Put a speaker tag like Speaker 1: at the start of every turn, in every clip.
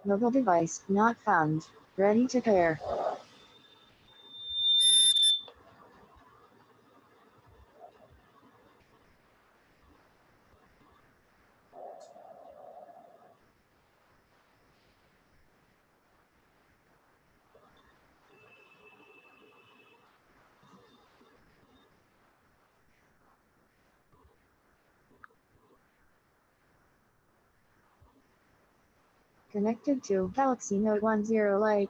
Speaker 1: Mobile device not found. Ready to pair. Connected to Galaxy Note 10 Lite.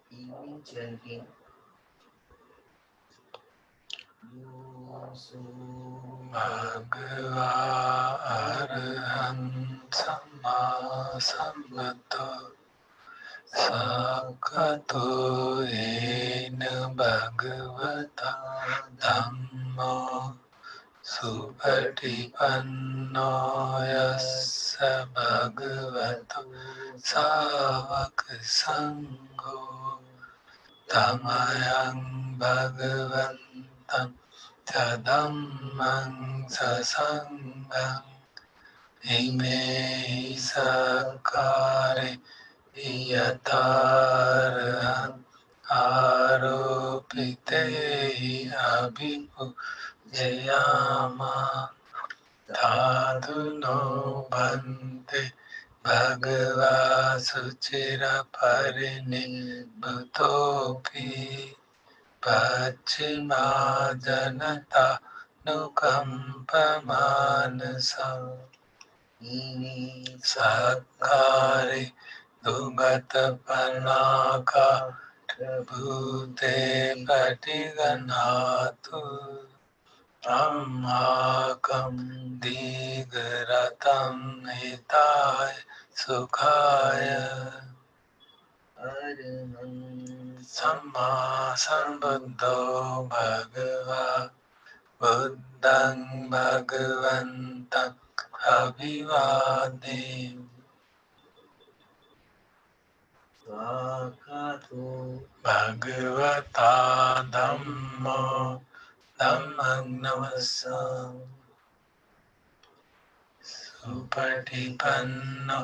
Speaker 2: Evening chanting. Bhagava Arahant Samma Sambuddho Sakato Ena Bhagavata Dhammo Supatipanno Yassa Bhagavato Savaka Sangho Tamayang Bhagavantam Tadammang Sasangang Ime Sakare Yatarahan Aropite Abhipu Jayama Tadhuno Bhante Bhagava Suchira Parinibhutopi Pachima Janata Nukampa Sakari Dugata Panaka Bhute Patiganatu Brahmakam Digaratam Hitai Sukhaya Samma Sambuddho Bhagava Buddhang Bhagavantam Abhivadem Swakato Bhagavata Dhammo Dhammang Namassam Supatipanno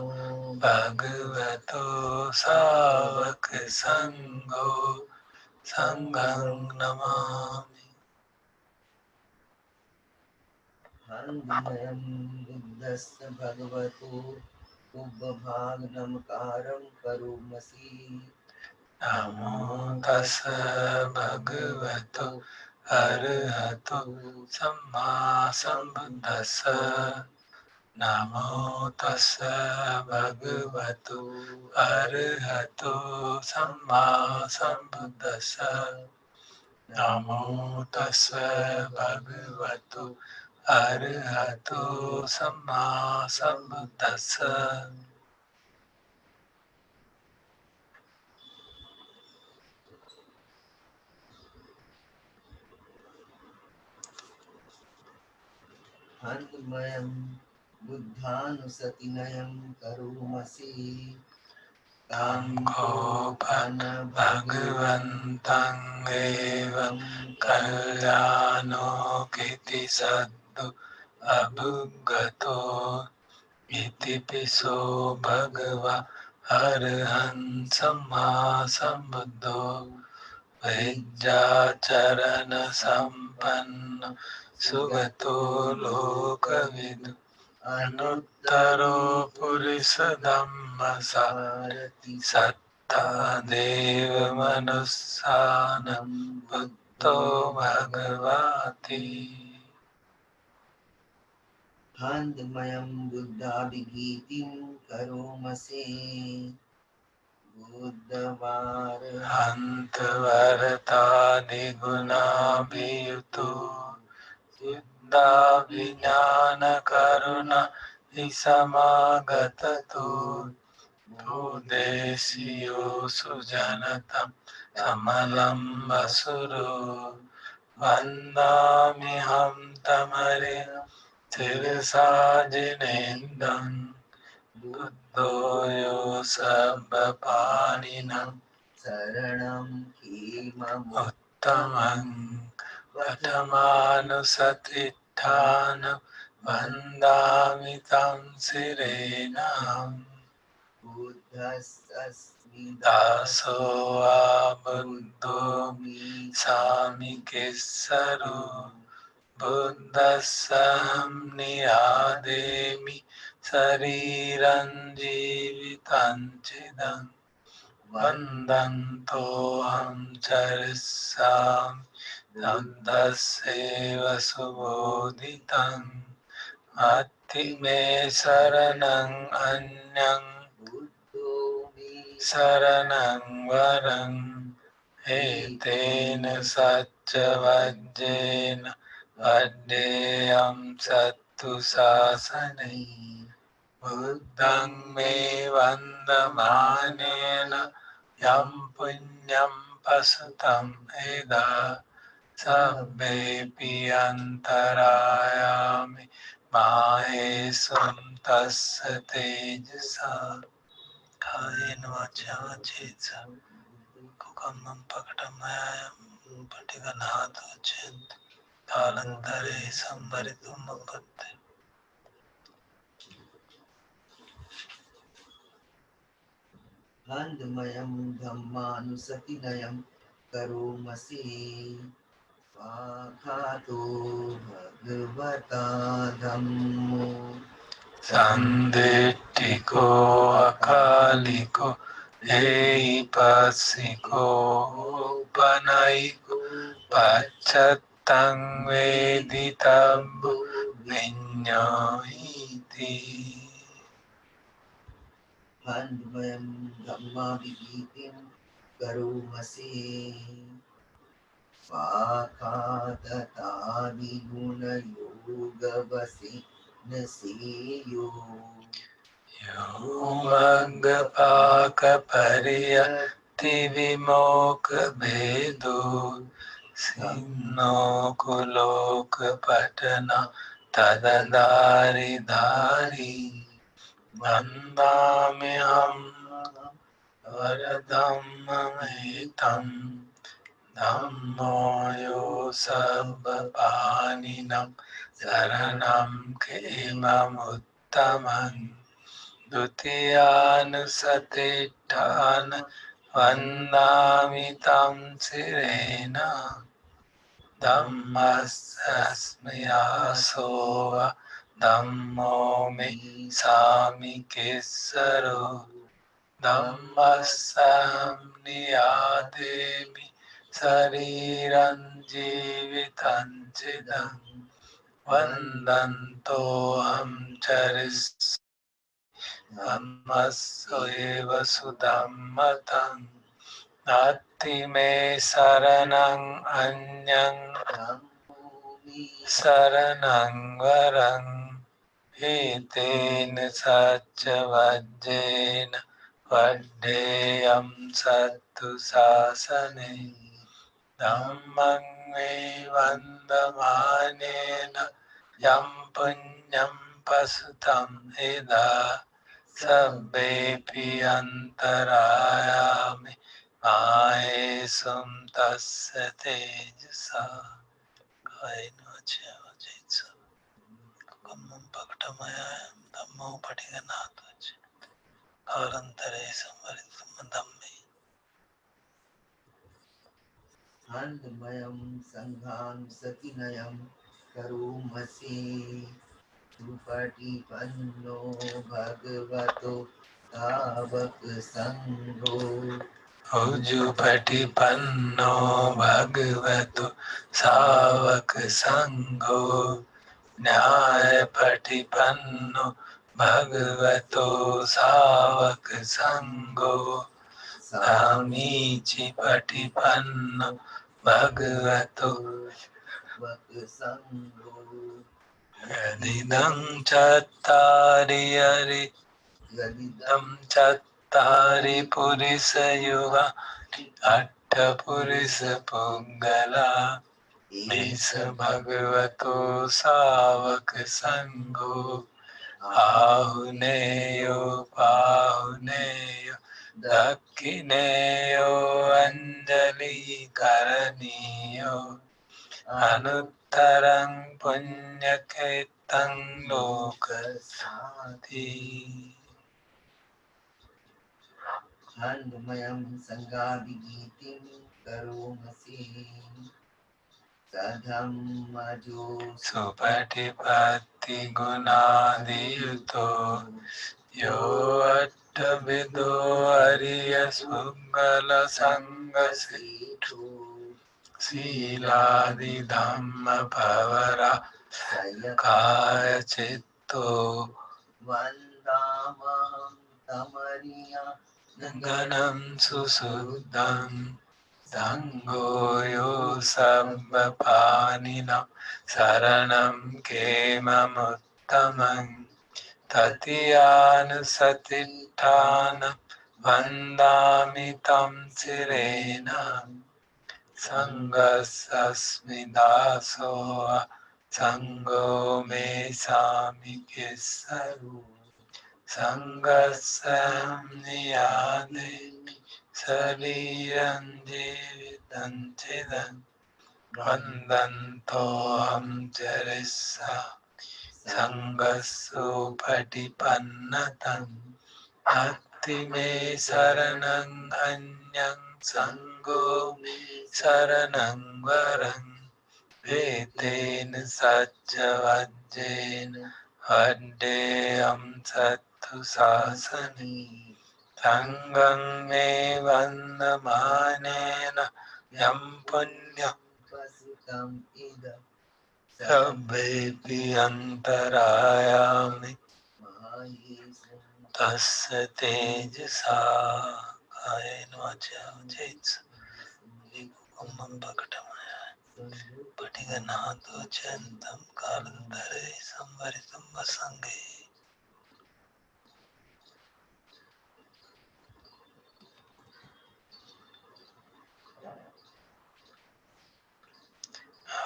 Speaker 2: Bhagavato Savaka Sangho Sanghang Namami Handiyam Buddhasta Bhagavato Ubbhavagnamakāram karumasi Namo tassa bhagavato arahato samma sambuddhassa Namo tassa bhagavato arahato samma sambuddhassa Namo tassa bhagavato arahato samma sambuddhassa
Speaker 3: Handmayam buddhanusatilayam karumasi
Speaker 2: Tangopan Bhagavantang evam kalyano kiti saddu abhugato iti piso bhagava arhan samma sambuddho vajjacharana sampanno sugato lokavidu anuttaro purisa dhamma sarati satta deva manussanam buddho bhagavati.
Speaker 3: Handmayam buddha vigitim karomase buddhavara
Speaker 2: Antavartadi gunabhiyuto Siddha vijnana karuna isamagatato Bodesiyo sujanatam samalam basuro Vandamiham tamare tirasajinendam Buddhoyo sabbapaninam
Speaker 3: saranam khemam
Speaker 2: uttamang Patamanusatitthana Vandami tam sirenam
Speaker 3: buddhasasmida
Speaker 2: Daso abuddho sami kissaro Buddhasam niyademi sariran jivitan chidam Vandantoham charisam Tadaseva subodhitam Atti me saranang anyang
Speaker 3: buddho
Speaker 2: saranang varang Etena satcha vajjena Vaddeyam sattu sasane Buddhang me vandamanena Yam punyam pasutam eda Sabbe piyantarayami mahesum tassa tejasa Kayena vacha vachitsa kukamam pakatam mayayam patiganatu chint Kalantare sambaritum mupatte.
Speaker 3: Handmayam dhammanusatinayam karomasi Vakhato bhagavata dhammo
Speaker 2: Sandetiko akaliko eipasiko panaiko pacchatang veditabbo vinyāyiti.
Speaker 3: Handmayam dhamma vigitim karomasi Vakhatati guna yoga vasi nasiyo
Speaker 2: Yomaggapaka pariyatti vimoka bhedo Sinno kuloka patana tadadari dari Vandamiham varadhammamitam Dhammo yo sabbapaninam saranam khemam uttamam Dutyanusatitthana vandami tam sirena Dhammasasmiyasova Dhammo me sami kissaro Dhammasam niyademi sariran jivitan chidam Vandantoham charis Dhammasoeva sudhammatam Nati me saranang anyang saranang varang Etena satcha vajjena Vaddeyam sattu sasane Dhammang me vandamanena yam punyam pasutam eda sabbepi antarayami maesum tasya tejasa kaino jayitsa kamam bhaktamaya dhammo patiganathaj karantare samaritam dhamme
Speaker 3: Handmayam Sanghan Satinayam Karumasi Supatipanno Bhagavato Tavak Sangho
Speaker 2: Ujupatipanno bhagavato savak sangho Nyayapatipanno bhagavato savak sangho Samichi patipanno bhagavato
Speaker 3: Vak Sangho
Speaker 2: Yadidam chattari
Speaker 3: Yadidam
Speaker 2: chattari purisa yuga atta purisa puggala Isa bhagavato savaka sangho ahuneyo pahuneyo dakhineyo anjali karaniyo anuttarang punyaketang lokasati
Speaker 3: Handmayam Sangavigitim Karumasi Sadhammajo
Speaker 2: supatipatti gunadiyuto yo attavido ariya sungala sangasito siladi dhamma pavara kaya citto
Speaker 3: Vandamaham Tamariya
Speaker 2: ganam susuddham Sango yo sabba panina saranam kemamuttamam tatiyana satittana vandami tam sirena sangasasmidaso sango me sami kesaru sangasam niyade Sariram Jeevitam Chedam Vandantoham Charissa Sangasu Patipannatam Bhakti me Saranang Anyang Sango me Saranang Varang Vetena Sajjavajjena Vaddeyam Sattu Sasani Sangam me vandamanena yam punyam
Speaker 3: Pasutam Ida
Speaker 2: sabbepi antarayami
Speaker 3: Mahesam
Speaker 2: tasya tejasa kayena vacha jayitsa kumam bhaktamaya patiganato chantam kalantare samvaritam vasange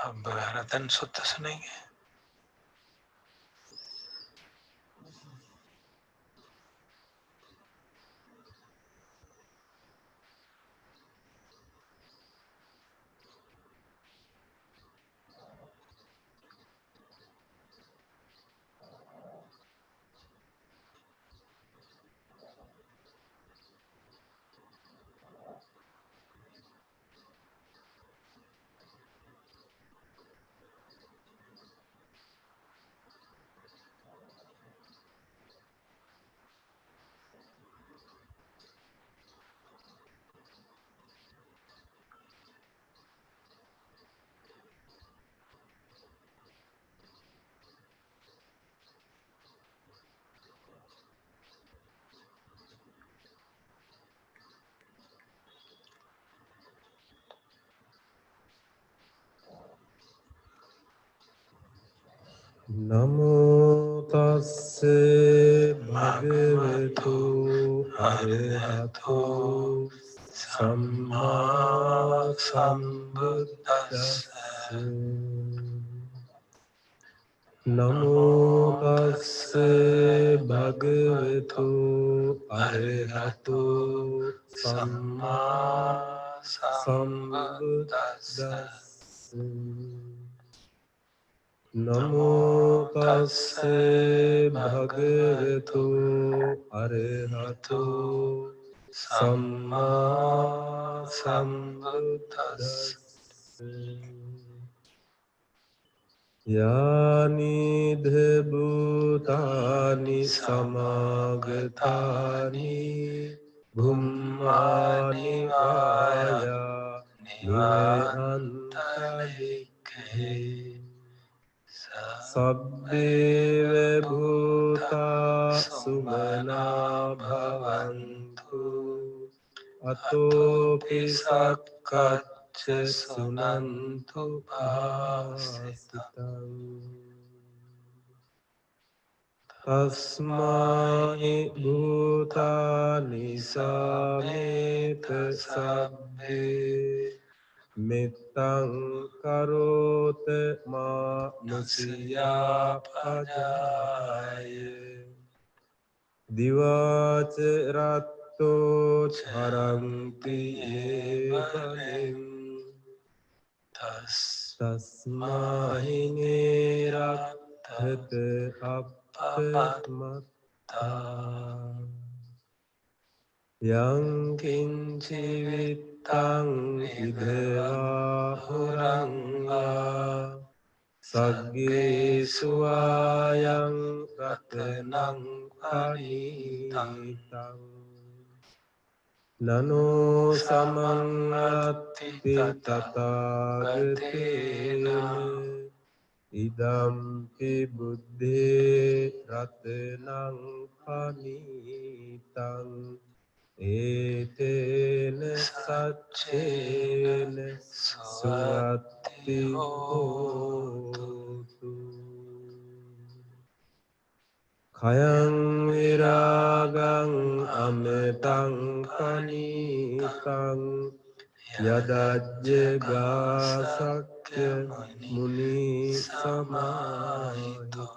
Speaker 2: अब रतन सुत्ता सुनेंगे
Speaker 4: Namo tassa bhagavato arahato samma sambuddhassa. Namo tassa bhagavato arahato samma sambuddhassa. Namo tassa bhagavato arahato samma sambuddhassa. Yani bhutani samagatani bhummani vaya nivehantabhikhe sabbeva bhuta sumana bhavantu atopi sakkacca sunantu bhasitam tasmai bhutani sameta sabbe mettang karote manusya pajaya divaca ratto charanti evalim tasmahi nirathate appamatta yang kinci vittang ideva huranga sagge suayang ratanang panitang nano samangatti tatagatena idampi buddhe ratanang panitang etena saccena suwatti hotu khayang viragang ametang panitang yadajja gasakya muni samahito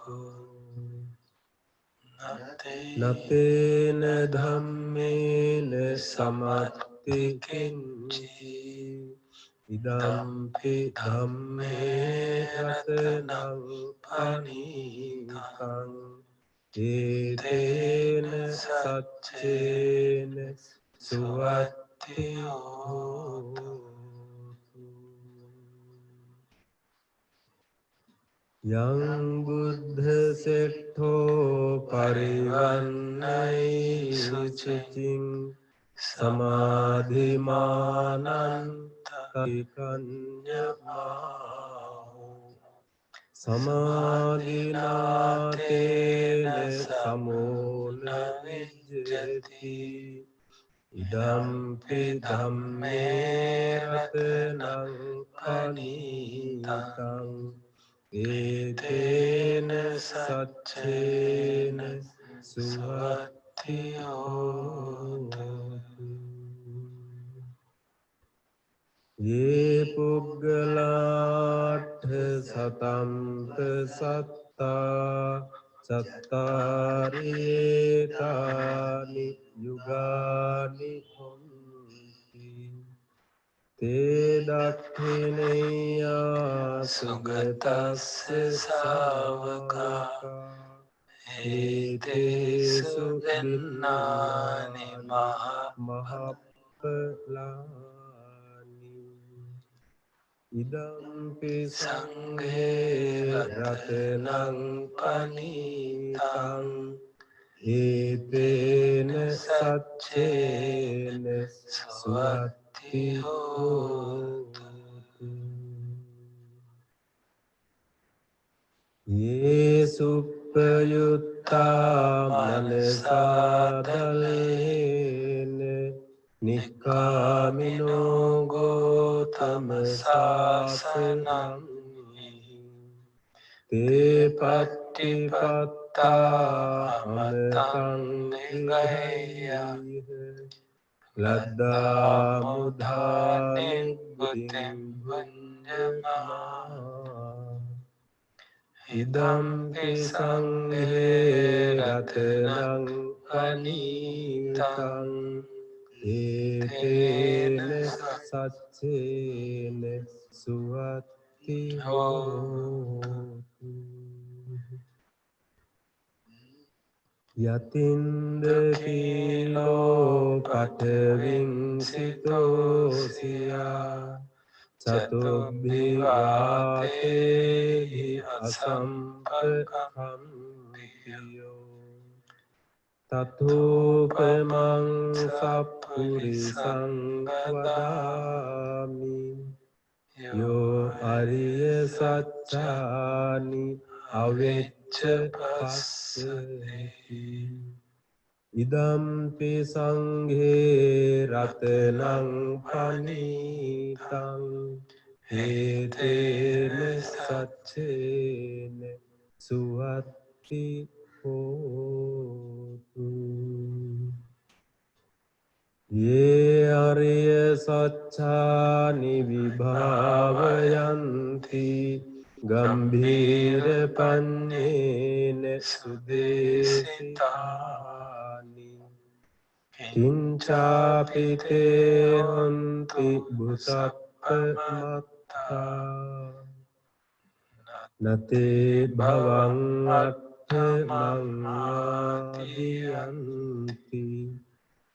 Speaker 4: natena dhammena samatti kinci idampi dhamme ratanang panitang etena saccena suwatti hotu yang buddha settho parivannai sucing samadhimanan taikanya mahu samadhina tene samuna vijjati idampi dhamme ratanang panitang etena saccena suwatti hotu ye puggalattha satampa satta cattari etani yugani honti te dakkhineya sugatassa savaka etesu dinnani mahappalani idampi sanghe ratanang panitang etena saccena suwatti hotu ye suppayutta manasa dalene nikkamino gotama sasanam te pattipatta amatang vigaya ladda mudhani buddhim bunjama idampi sanghe ratanang panitang etene saccene suwatti hotu yatinda kilo pataving sitosiya Chatubhivatehi asampakampiyo Tatupamang sappurisang vadami Yo ariya saccani avecca passahi Idampi sanghe ratanang panitang etene saccene suwatti hotu ye ariya saccani vibhavayanti gambhira panyene sudesitani Kincapite honti busappa matta Nate bhavang atta mangadiyanti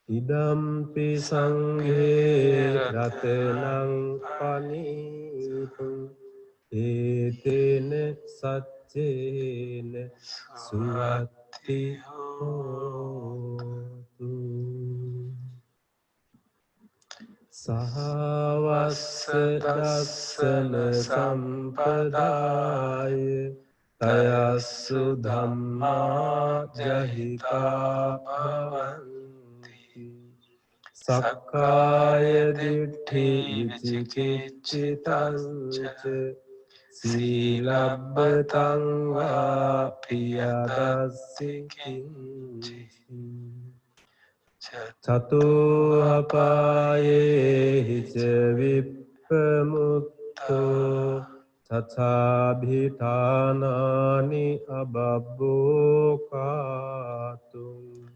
Speaker 4: Idampi sanghe ratanang panitum Etene saccene suwatti hotu Sahawassa dassana sampadaya Tayassu dhamma jahita bhavanti Sakkaya ditthi vicikiccitanca Silabbatang va piyadassi kinci Catuhapaye hica vippamutto Cacabhitanani ababbokatum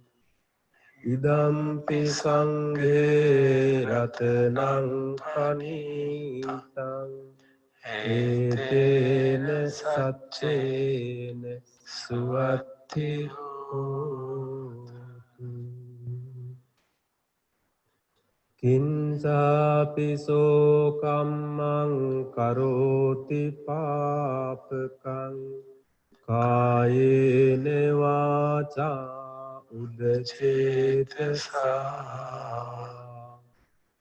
Speaker 4: Idampi sanghe ratanang panitang Etene saccene suwatti hotu Kincapiso kammang karoti papakang Kayene vaca udacetasa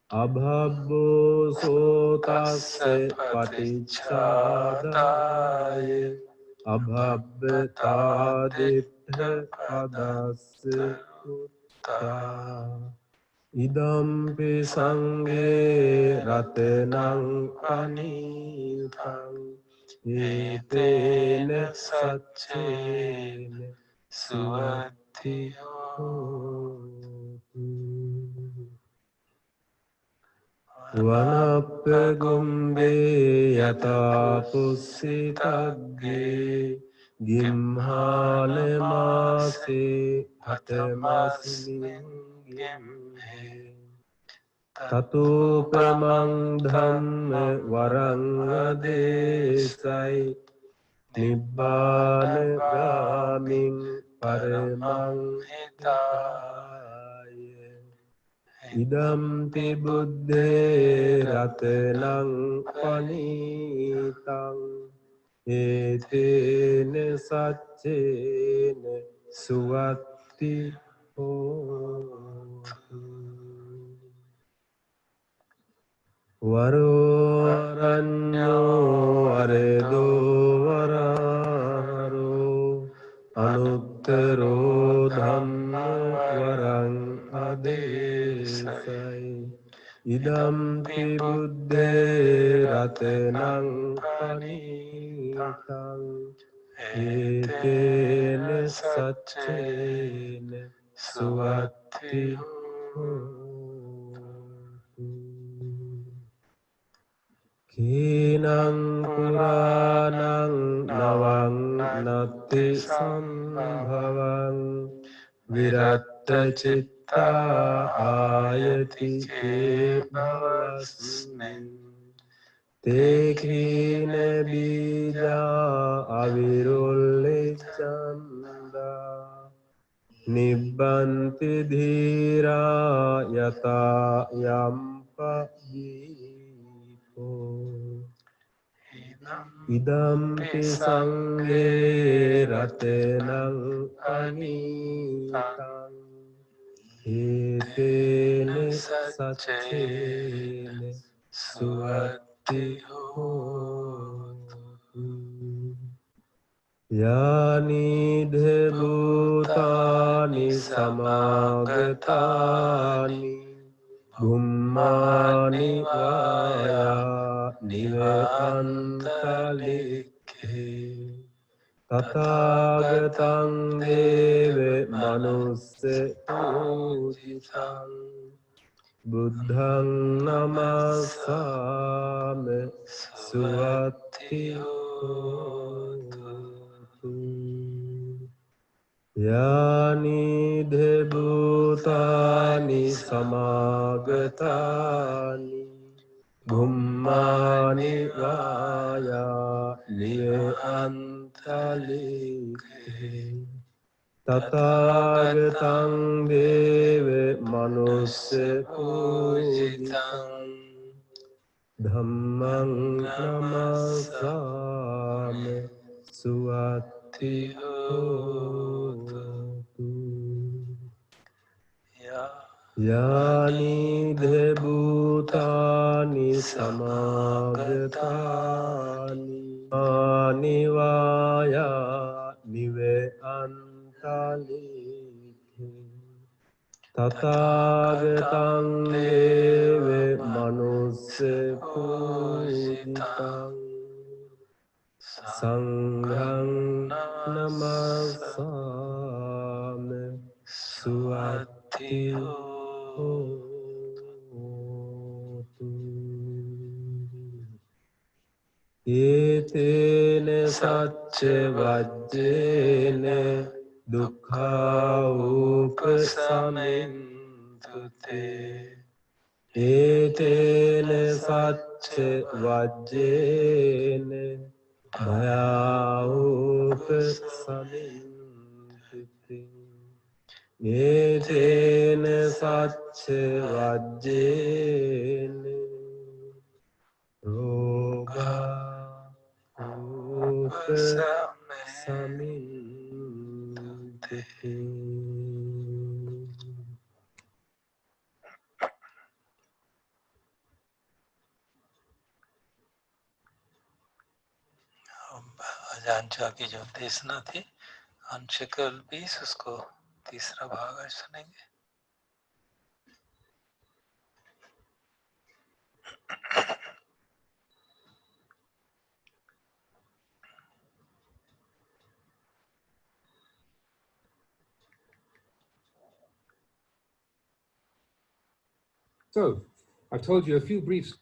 Speaker 4: Abhabbo sotassa paticcādāya Abhabbatāditthā padassa uttā Idampi sanghe ratanang panitang etene saccene suwatti hotu Vanappa gumbe yata pussitagge gimhāne māse patamasmin gimhe Tatupamang dhamma varang adesai nibbāna gāming paramang hitāya Idampi buddhe ratanang panitang etene saccene suwatti hotu Varoranyo aredo varaharo anuttaro dhamma varang adesai idampi buddhe ratanang panitang etene saccene suwatti hotu Kinang puranang nawang nati sambhavang viratta citta ayati ke bhavasmi te khine bija avirulle chanda Nibbanti dhira yata yampa jipo Idampi sanghe ratenang anitang Etene saccene suatti hotu Yani bhutani samagatani Bummani vaya nive antalikhe Tathagatang deve manusse pujitang Buddhang namasame suvatti hotu Yani bhutani samagatani Bummani vaya nive antalikhe Tathagatang deve manusse pujitang Dhammang namasame suvatti hotu Yani bhutani samagatani Anivaya nive antalikhe Tathagatang deve manusse pujitang Sanghang namasame suvatti hotu Etene sacce vajjene dukkha upasamintute Etene sacce vajjene bhaya upasamintute Etene sacce vajjene Roga upasamintute
Speaker 2: अजान चाह की जो देसना थी unshakeable piece उसको तीसरा भाग आज सुनेंगे.
Speaker 5: So, I've told you a few brief.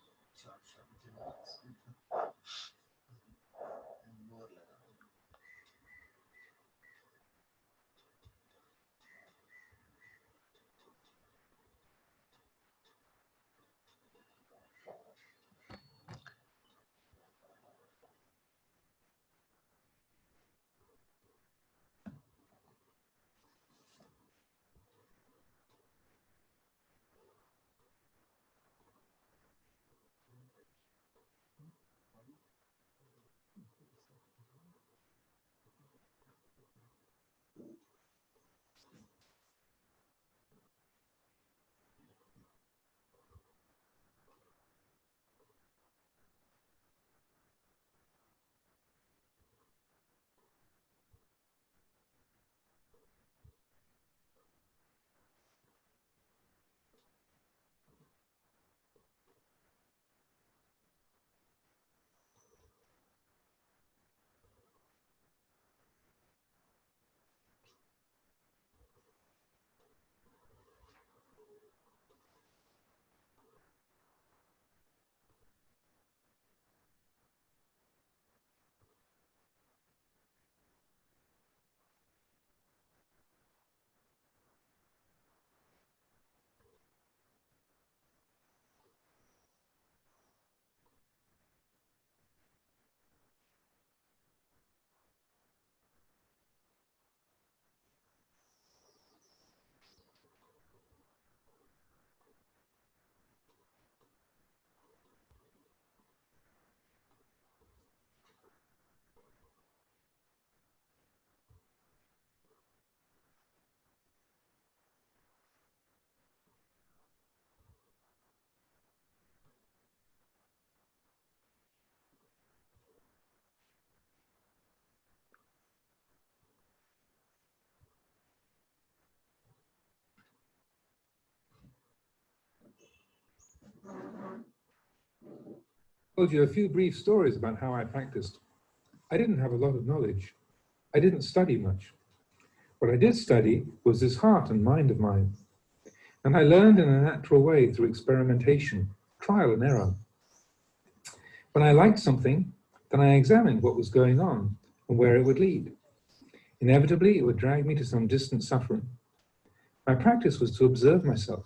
Speaker 5: told you a few brief stories about how I practiced. I didn't have a lot of knowledge. I didn't study much. What I did study was this heart and mind of mine. And I learned in a natural way through experimentation, trial and error. When I liked something, then I examined what was going on and where it would lead. Inevitably, it would drag me to some distant suffering. My practice was to observe myself.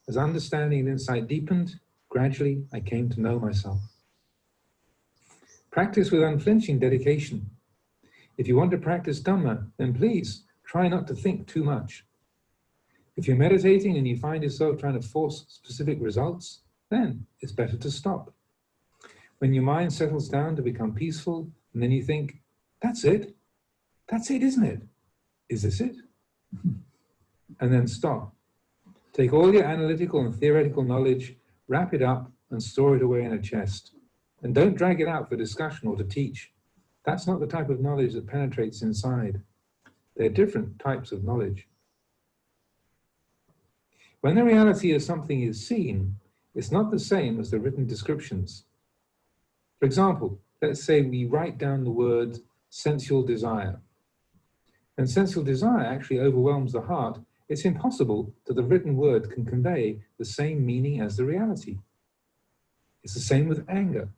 Speaker 5: As understanding and insight deepened, gradually I came to know myself. Practice with unflinching dedication. If you want to practice Dhamma, then please try not to think too much. If you're meditating and you find yourself trying to force specific results, then it's better to stop. When your mind settles down to become peaceful, and then you think, that's it, isn't it? Is this it? And then stop. Take all your analytical and theoretical knowledge, wrap it up, and store it away in a chest. And don't drag it out for discussion or to teach. That's not the type of knowledge that penetrates inside. They're different types of knowledge. When the reality of something is seen, it's not the same as the written descriptions. For example, let's say we write down the word sensual desire. And sensual desire actually overwhelms the heart. It's impossible that the written word can convey the same meaning as the reality. It's the same with anger.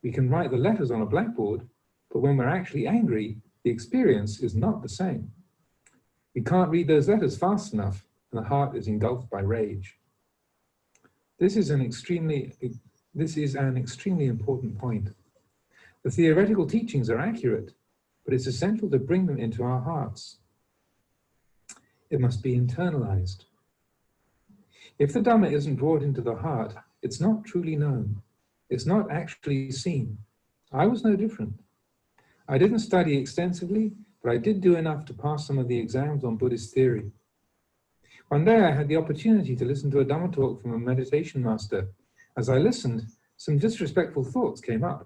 Speaker 5: We can write the letters on a blackboard, but when we're actually angry, the experience is not the same. We can't read those letters fast enough, and the heart is engulfed by rage. This is an extremely important point. The theoretical teachings are accurate, but it's essential to bring them into our hearts. It must be internalized. If the Dhamma isn't brought into the heart, it's not truly known. It's not actually seen. I was no different. I didn't study extensively, but I did do enough to pass some of the exams on Buddhist theory. One day I had the opportunity to listen to a Dhamma talk from a meditation master. As I listened, some disrespectful thoughts came up.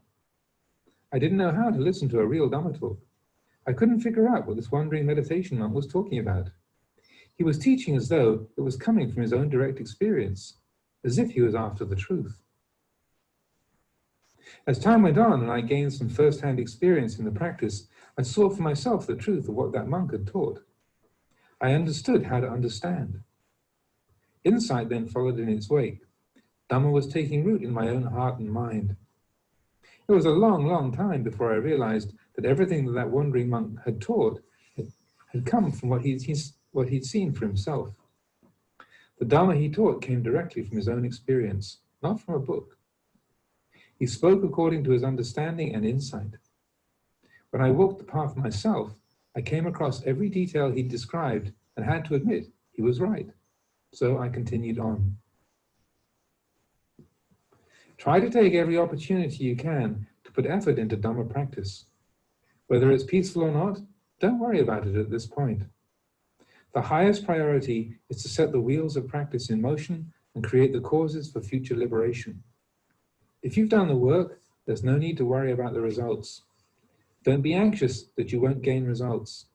Speaker 5: I didn't know how to listen to a real Dhamma talk. I couldn't figure out what this wandering meditation monk was talking about. He was teaching as though it was coming from his own direct experience, as if he was after the truth. As time went on and I gained some first-hand experience in the practice, I saw for myself the truth of what that monk had taught. I understood how to understand. Insight then followed in its wake. Dhamma was taking root in my own heart and mind. It was a long, long time before I realized that everything that wandering monk had taught had come from what he'd seen for himself. The Dhamma he taught came directly from his own experience, not from a book. He spoke according to his understanding and insight. When I walked the path myself, I came across every detail he'd described and had to admit he was right. So I continued on. Try to take every opportunity you can to put effort into Dhamma practice. Whether it's peaceful or not, don't worry about it at this point. The highest priority is to set the wheels of practice in motion and create the causes for future liberation. If you've done the work, there's no need to worry about the results. Don't be anxious that you won't gain results.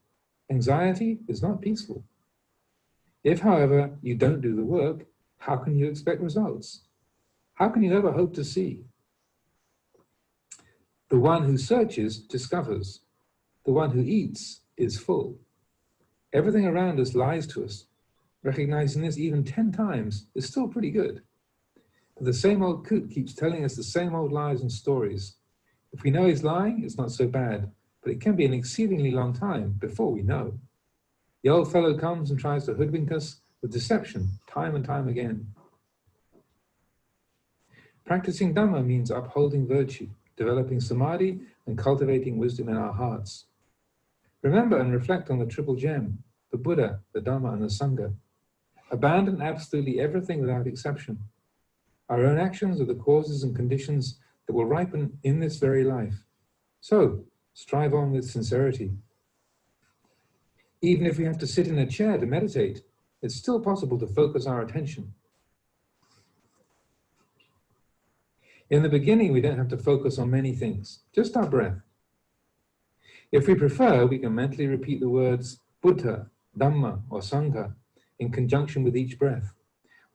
Speaker 5: Anxiety is not peaceful. If, however, you don't do the work, how can you expect results? How can you ever hope to see? The one who searches discovers. The one who eats is full. Everything around us lies to us. Recognizing this even 10 times is still pretty good. But the same old coot keeps telling us the same old lies and stories. If we know he's lying, it's not so bad, but it can be an exceedingly long time before we know. The old fellow comes and tries to hoodwink us with deception time and time again. Practicing Dhamma means upholding virtue, developing samadhi, and cultivating wisdom in our hearts. Remember and reflect on the triple gem, the Buddha, the Dhamma, and the Sangha. Abandon absolutely everything without exception. Our own actions are the causes and conditions that will ripen in this very life. So, strive on with sincerity. Even if we have to sit in a chair to meditate, it's still possible to focus our attention. In the beginning, we don't have to focus on many things, just our breath. If we prefer, we can mentally repeat the words Buddha, Dhamma, or Sangha in conjunction with each breath.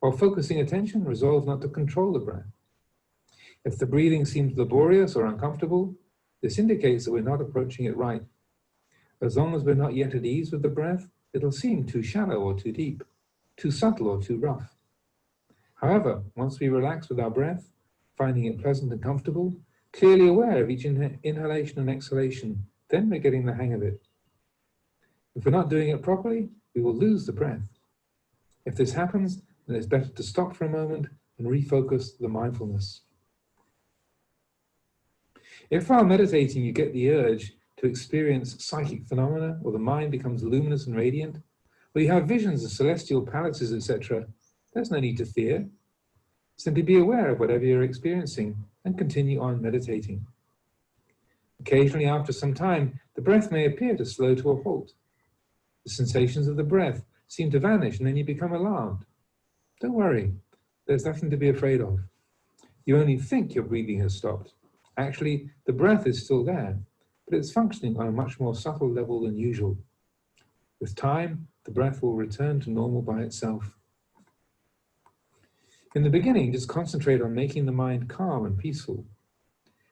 Speaker 5: While focusing attention, resolve not to control the breath. If the breathing seems laborious or uncomfortable, this indicates that we're not approaching it right. As long as we're not yet at ease with the breath, it'll seem too shallow or too deep, too subtle or too rough. However, once we relax with our breath, finding it pleasant and comfortable, clearly aware of each inhalation and exhalation, then we're getting the hang of it. If we're not doing it properly, we will lose the breath. If this happens, then it's better to stop for a moment and refocus the mindfulness. If while meditating you get the urge to experience psychic phenomena, or the mind becomes luminous and radiant, or you have visions of celestial palaces, etc., there's no need to fear. Simply be aware of whatever you're experiencing and continue on meditating. Occasionally, after some time, the breath may appear to slow to a halt. The sensations of the breath seem to vanish and then you become alarmed. Don't worry, there's nothing to be afraid of. You only think your breathing has stopped. Actually, the breath is still there, but it's functioning on a much more subtle level than usual. With time, the breath will return to normal by itself. In the beginning, just concentrate on making the mind calm and peaceful.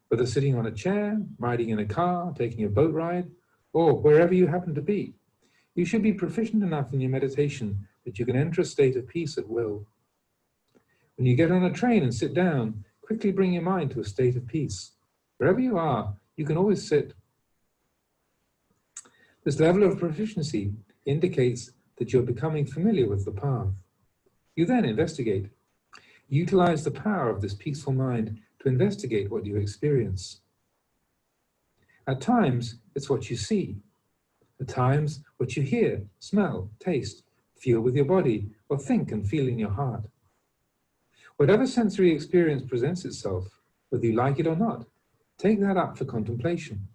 Speaker 5: Whether sitting on a chair, riding in a car, taking a boat ride, or wherever you happen to be, you should be proficient enough in your meditation that you can enter a state of peace at will. When you get on a train and sit down, quickly bring your mind to a state of peace. Wherever you are, you can always sit. This level of proficiency indicates that you're becoming familiar with the path. You then investigate. Utilize the power of this peaceful mind to investigate what you experience. At times, it's what you see. At times, what you hear, smell, taste, feel with your body, or think and feel in your heart. Whatever sensory experience presents itself, whether you like it or not, take that up for contemplation.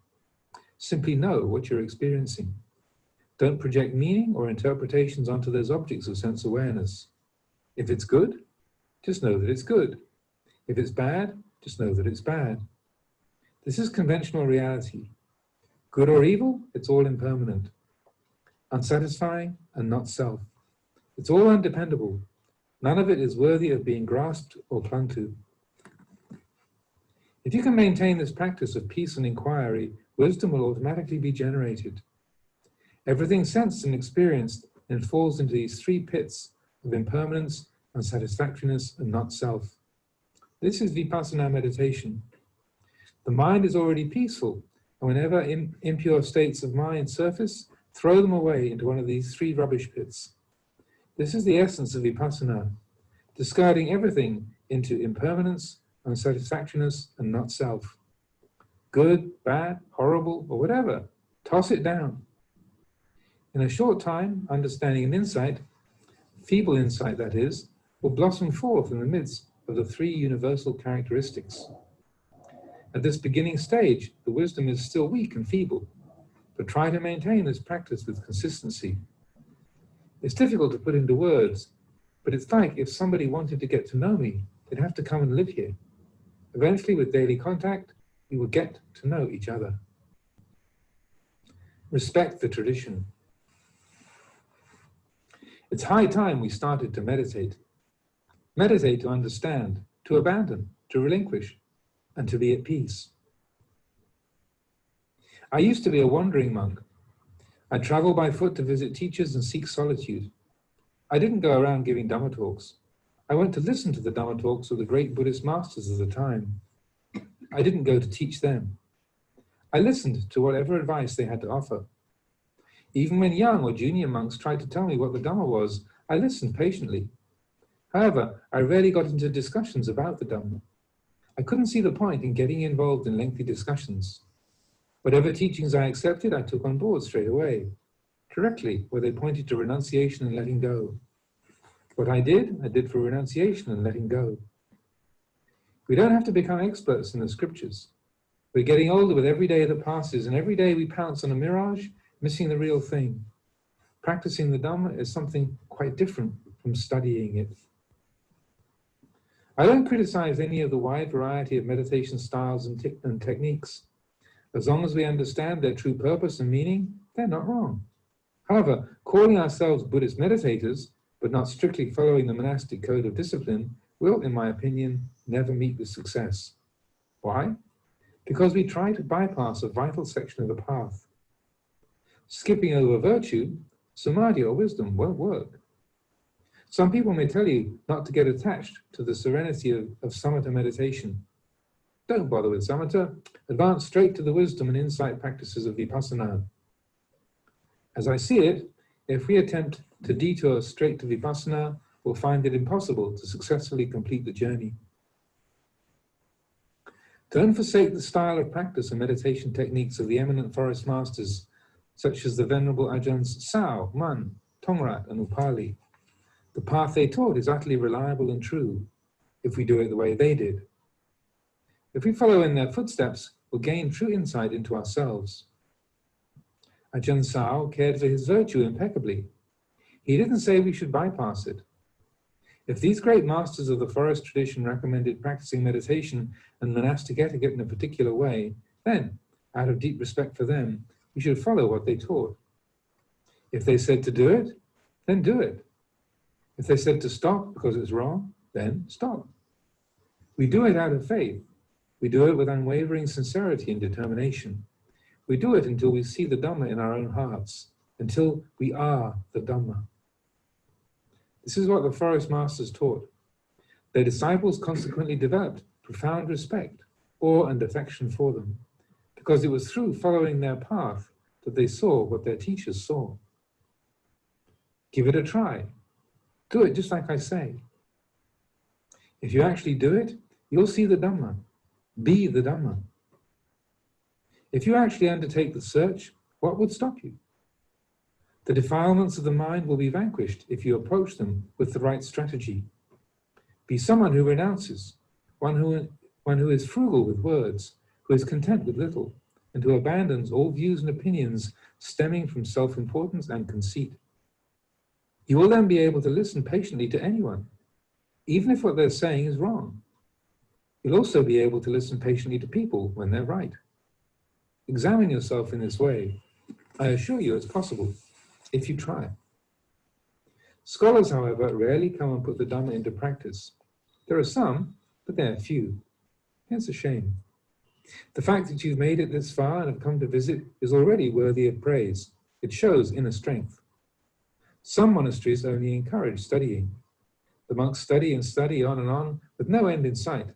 Speaker 5: Simply know what you're experiencing. Don't project meaning or interpretations onto those objects of sense awareness. If it's good, just know that it's good. If it's bad, just know that it's bad. This is conventional reality. Good or evil, it's all impermanent, unsatisfying and not self. It's all undependable. None of it is worthy of being grasped or clung to. If you can maintain this practice of peace and inquiry, wisdom will automatically be generated. Everything sensed and experienced then falls into these three pits of impermanence, unsatisfactoriness, and not self. This is vipassana meditation. The mind is already peaceful, and whenever impure states of mind surface, throw them away into one of these three rubbish pits. This is the essence of vipassana, discarding everything into impermanence, unsatisfactoriness, and not self. Good, bad, horrible, or whatever, toss it down. In a short time, understanding and insight, feeble insight that is, will blossom forth in the midst of the three universal characteristics. At this beginning stage, the wisdom is still weak and feeble, but try to maintain this practice with consistency. It's difficult to put into words, but it's like if somebody wanted to get to know me, they'd have to come and live here. Eventually, with daily contact, we will get to know each other. Respect the tradition. It's high time we started to meditate. Meditate to understand, to abandon, to relinquish, and to be at peace. I used to be a wandering monk. I traveled by foot to visit teachers and seek solitude. I didn't go around giving Dhamma talks. I went to listen to the Dhamma talks of the great Buddhist masters of the time. I didn't go to teach them. I listened to whatever advice they had to offer. Even when young or junior monks tried to tell me what the Dhamma was, I listened patiently. However, I rarely got into discussions about the Dhamma. I couldn't see the point in getting involved in lengthy discussions. Whatever teachings I accepted, I took on board straight away, correctly, where they pointed to renunciation and letting go. What I did for renunciation and letting go. We don't have to become experts in the scriptures. We're getting older with every day that passes, and every day we pounce on a mirage, missing the real thing. Practicing the Dhamma is something quite different from studying it. I don't criticize any of the wide variety of meditation styles and techniques. As long as we understand their true purpose and meaning, they're not wrong. However, calling ourselves Buddhist meditators, but not strictly following the monastic code of discipline, will, in my opinion, never meet with success. Why? Because we try to bypass a vital section of the path. Skipping over virtue, samadhi or wisdom won't work. Some people may tell you not to get attached to the serenity of samatha meditation. Don't bother with samatha, advance straight to the wisdom and insight practices of vipassana. As I see it, if we attempt to detour straight to vipassana, we'll find it impossible to successfully complete the journey. Don't forsake the style of practice and meditation techniques of the eminent forest masters, such as the Venerable Ajahns Sao, Man, Tongrat, and Upali. The path they taught is utterly reliable and true, if we do it the way they did. If we follow in their footsteps, we'll gain true insight into ourselves. Ajahn Sao cared for his virtue impeccably. He didn't say we should bypass it. If these great masters of the forest tradition recommended practicing meditation and monastic etiquette in a particular way, then, out of deep respect for them, we should follow what they taught. If they said to do it, then do it. If they said to stop because it's wrong, then stop. We do it out of faith. We do it with unwavering sincerity and determination. We do it until we see the Dhamma in our own hearts, until we are the Dhamma. This is what the forest masters taught. Their disciples consequently developed profound respect, awe and affection for them, because it was through following their path that they saw what their teachers saw. Give it a try. Do it just like I say. If you actually do it, you'll see the Dhamma. Be the Dhamma. If you actually undertake the search, what would stop you? The defilements of the mind will be vanquished if you approach them with the right strategy. Be someone who renounces, one who is frugal with words, who is content with little, and who abandons all views and opinions stemming from self-importance and conceit. You will then be able to listen patiently to anyone, even if what they're saying is wrong. You'll also be able to listen patiently to people when they're right. Examine yourself in this way. I assure you it's possible, if you try. Scholars, however, rarely come and put the Dhamma into practice. There are some, but they're few. It's a shame. The fact that you've made it this far and have come to visit is already worthy of praise. It shows inner strength. Some monasteries only encourage studying. The monks study and study on and on with no end in sight,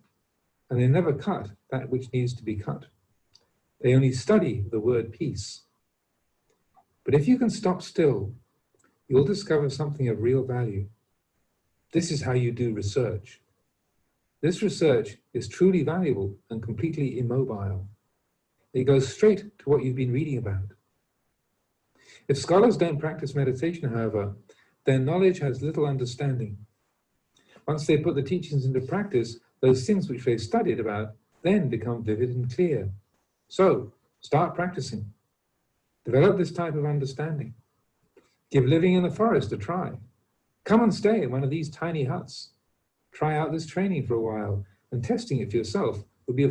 Speaker 5: and they never cut that which needs to be cut. They only study the word peace. But if you can stop still, you'll discover something of real value. This is how you do research. This research is truly valuable and completely immobile. It goes straight to what you've been reading about. If scholars don't practice meditation, however, their knowledge has little understanding. Once they put the teachings into practice, those things which they studied about then become vivid and clear. So, start practicing. Develop this type of understanding. Give living in the forest a try. Come and stay in one of these tiny huts. Try out this training for a while, and testing it for yourself would be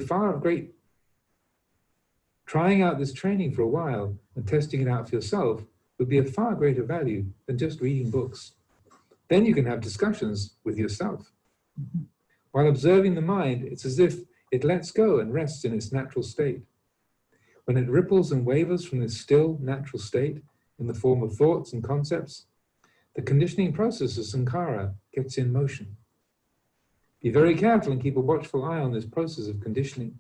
Speaker 5: Trying out this training for a while and testing it out for yourself would be of far greater value than just reading books. Then you can have discussions with yourself. While observing the mind, it's as if it lets go and rests in its natural state. When it ripples and wavers from this still, natural state in the form of thoughts and concepts, the conditioning process of sankhara gets in motion. Be very careful and keep a watchful eye on this process of conditioning.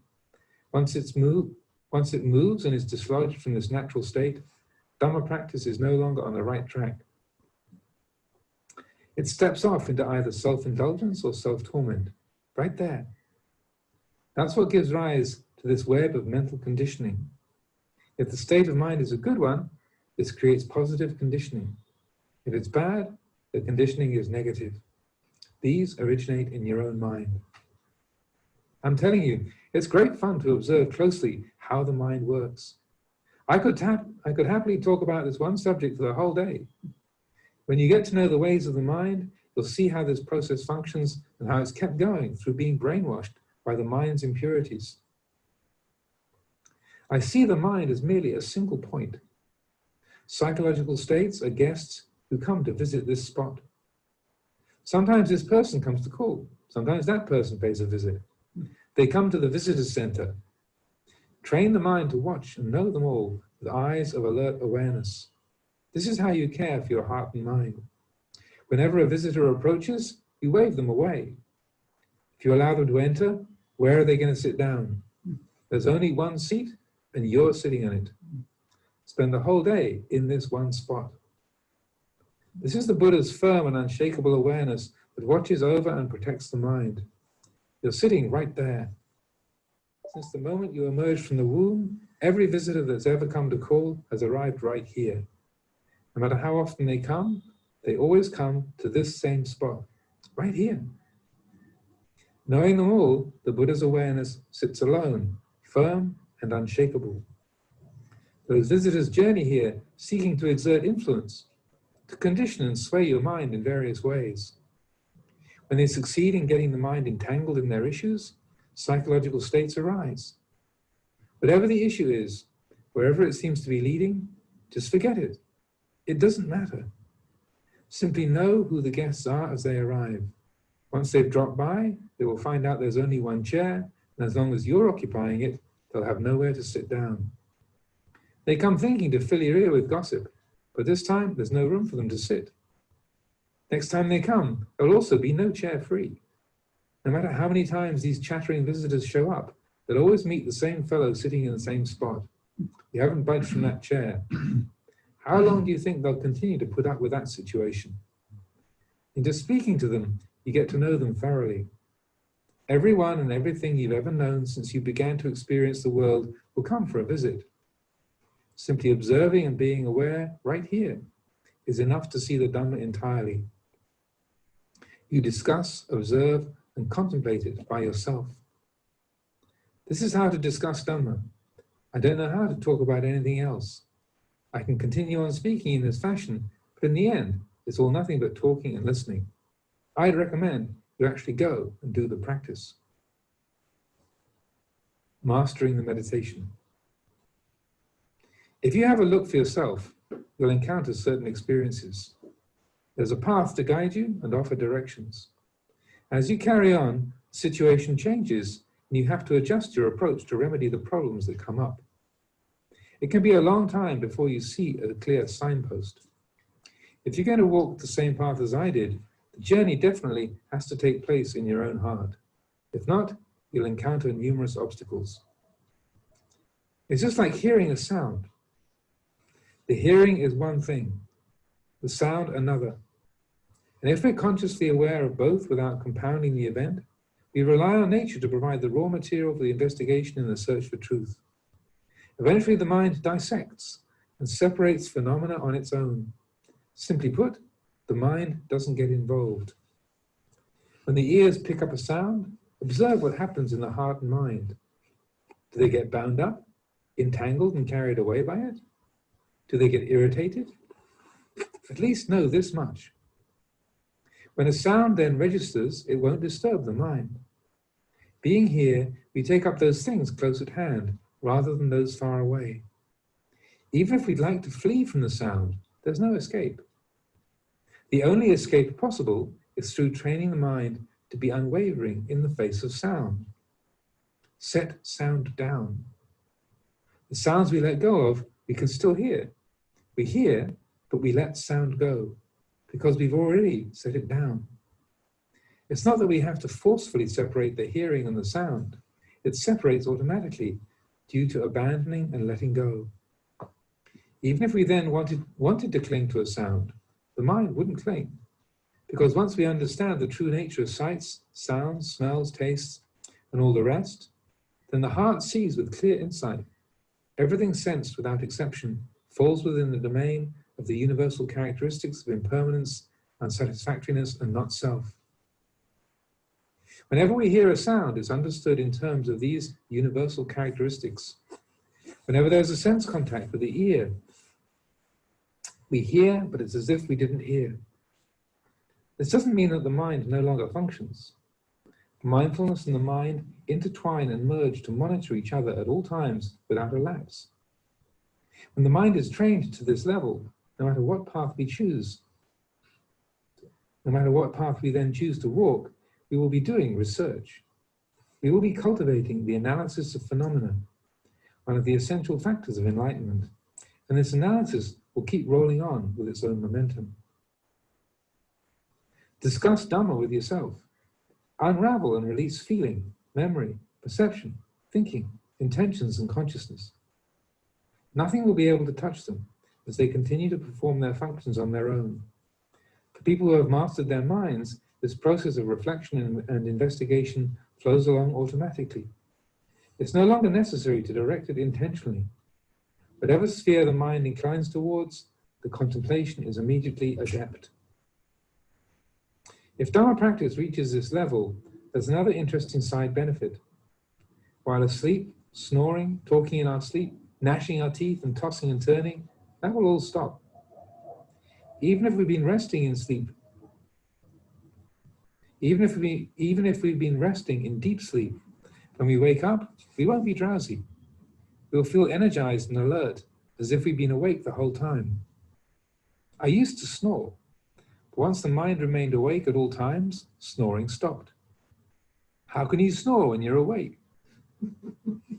Speaker 5: Once it moves and is dislodged from this natural state, Dhamma practice is no longer on the right track. It steps off into either self-indulgence or self-torment, right there. That's what gives rise to this web of mental conditioning. If the state of mind is a good one, this creates positive conditioning. If it's bad, the conditioning is negative. These originate in your own mind. I'm telling you, it's great fun to observe closely how the mind works. I could happily talk about this one subject for the whole day. When you get to know the ways of the mind, you'll see how this process functions and how it's kept going through being brainwashed by the mind's impurities. I see the mind as merely a single point. Psychological states are guests who come to visit this spot. Sometimes this person comes to call. Sometimes that person pays a visit. They come to the visitor center. Train the mind to watch and know them all with eyes of alert awareness. This is how you care for your heart and mind. Whenever a visitor approaches, you wave them away. If you allow them to enter, where are they going to sit down? There's only one seat, and you're sitting on it. Spend the whole day in this one spot. This is the Buddha's firm and unshakable awareness that watches over and protects the mind. You're sitting right there. Since the moment you emerged from the womb, every visitor that's ever come to call has arrived right here. No matter how often they come, they always come to this same spot, right here. Knowing them all, the Buddha's awareness sits alone, firm and unshakable. Those visitors journey here seeking to exert influence, to condition and sway your mind in various ways. When they succeed in getting the mind entangled in their issues, psychological states arise. Whatever the issue is, wherever it seems to be leading, just forget it. It doesn't matter. Simply know who the guests are as they arrive. Once they've dropped by, they will find out there's only one chair, and as long as you're occupying it, they'll have nowhere to sit down. They come thinking to fill your ear with gossip, but this time there's no room for them to sit. Next time they come, there'll also be no chair free. No matter how many times these chattering visitors show up, they'll always meet the same fellow sitting in the same spot. You haven't budged from that chair. How long do you think they'll continue to put up with that situation? In just speaking to them, you get to know them thoroughly. Everyone and everything you've ever known since you began to experience the world will come for a visit. Simply observing and being aware right here is enough to see the Dhamma entirely. You discuss, observe, and contemplate it by yourself. This is how to discuss Dhamma. I don't know how to talk about anything else. I can continue on speaking in this fashion, but in the end, it's all nothing but talking and listening. I'd recommend you actually go and do the practice. Mastering the meditation. If you have a look for yourself, you'll encounter certain experiences. There's a path to guide you and offer directions. As you carry on, the situation changes and you have to adjust your approach to remedy the problems that come up. It can be a long time before you see a clear signpost. If you're going to walk the same path as I did, the journey definitely has to take place in your own heart. If not, you'll encounter numerous obstacles. It's just like hearing a sound. The hearing is one thing, the sound another. And if we're consciously aware of both without compounding the event, we rely on nature to provide the raw material for the investigation and the search for truth. Eventually the mind dissects and separates phenomena on its own. Simply put, the mind doesn't get involved. When the ears pick up a sound, observe what happens in the heart and mind. Do they get bound up, entangled and carried away by it? Do they get irritated? At least know this much. When a sound then registers, it won't disturb the mind. Being here, we take up those things close at hand, rather than those far away. Even if we'd like to flee from the sound, there's no escape. The only escape possible is through training the mind to be unwavering in the face of sound. Set sound down. The sounds we let go of, we can still hear. We hear, but we let sound go, because we've already set it down. It's not that we have to forcefully separate the hearing and the sound. It separates automatically due to abandoning and letting go. Even if we then wanted to cling to a sound, the mind wouldn't cling. Because once we understand the true nature of sights, sounds, smells, tastes, and all the rest, then the heart sees with clear insight. Everything sensed without exception falls within the domain of the universal characteristics of impermanence, unsatisfactoriness, and not self. Whenever we hear a sound, it's understood in terms of these universal characteristics. Whenever there's a sense contact with the ear, we hear, but it's as if we didn't hear. This doesn't mean that the mind no longer functions. Mindfulness and the mind intertwine and merge to monitor each other at all times without a lapse. When the mind is trained to this level, no matter what path we choose, no matter what path we then choose to walk, we will be doing research. We will be cultivating the analysis of phenomena, one of the essential factors of enlightenment, and this analysis will keep rolling on with its own momentum. Discuss Dhamma with yourself. Unravel and release feeling, memory, perception, thinking, intentions, and consciousness. Nothing will be able to touch them as they continue to perform their functions on their own. For people who have mastered their minds, this process of reflection and investigation flows along automatically. It's no longer necessary to direct it intentionally. Whatever sphere the mind inclines towards, the contemplation is immediately adept. If Dhamma practice reaches this level, there's another interesting side benefit. While asleep, snoring, talking in our sleep, gnashing our teeth and tossing and turning, that will all stop. Even if we've been resting in sleep, even if we've been resting in deep sleep, when we wake up, we won't be drowsy. We'll feel energized and alert, as if we've been awake the whole time. I used to snore, but once the mind remained awake at all times, snoring stopped. How can you snore when you're awake?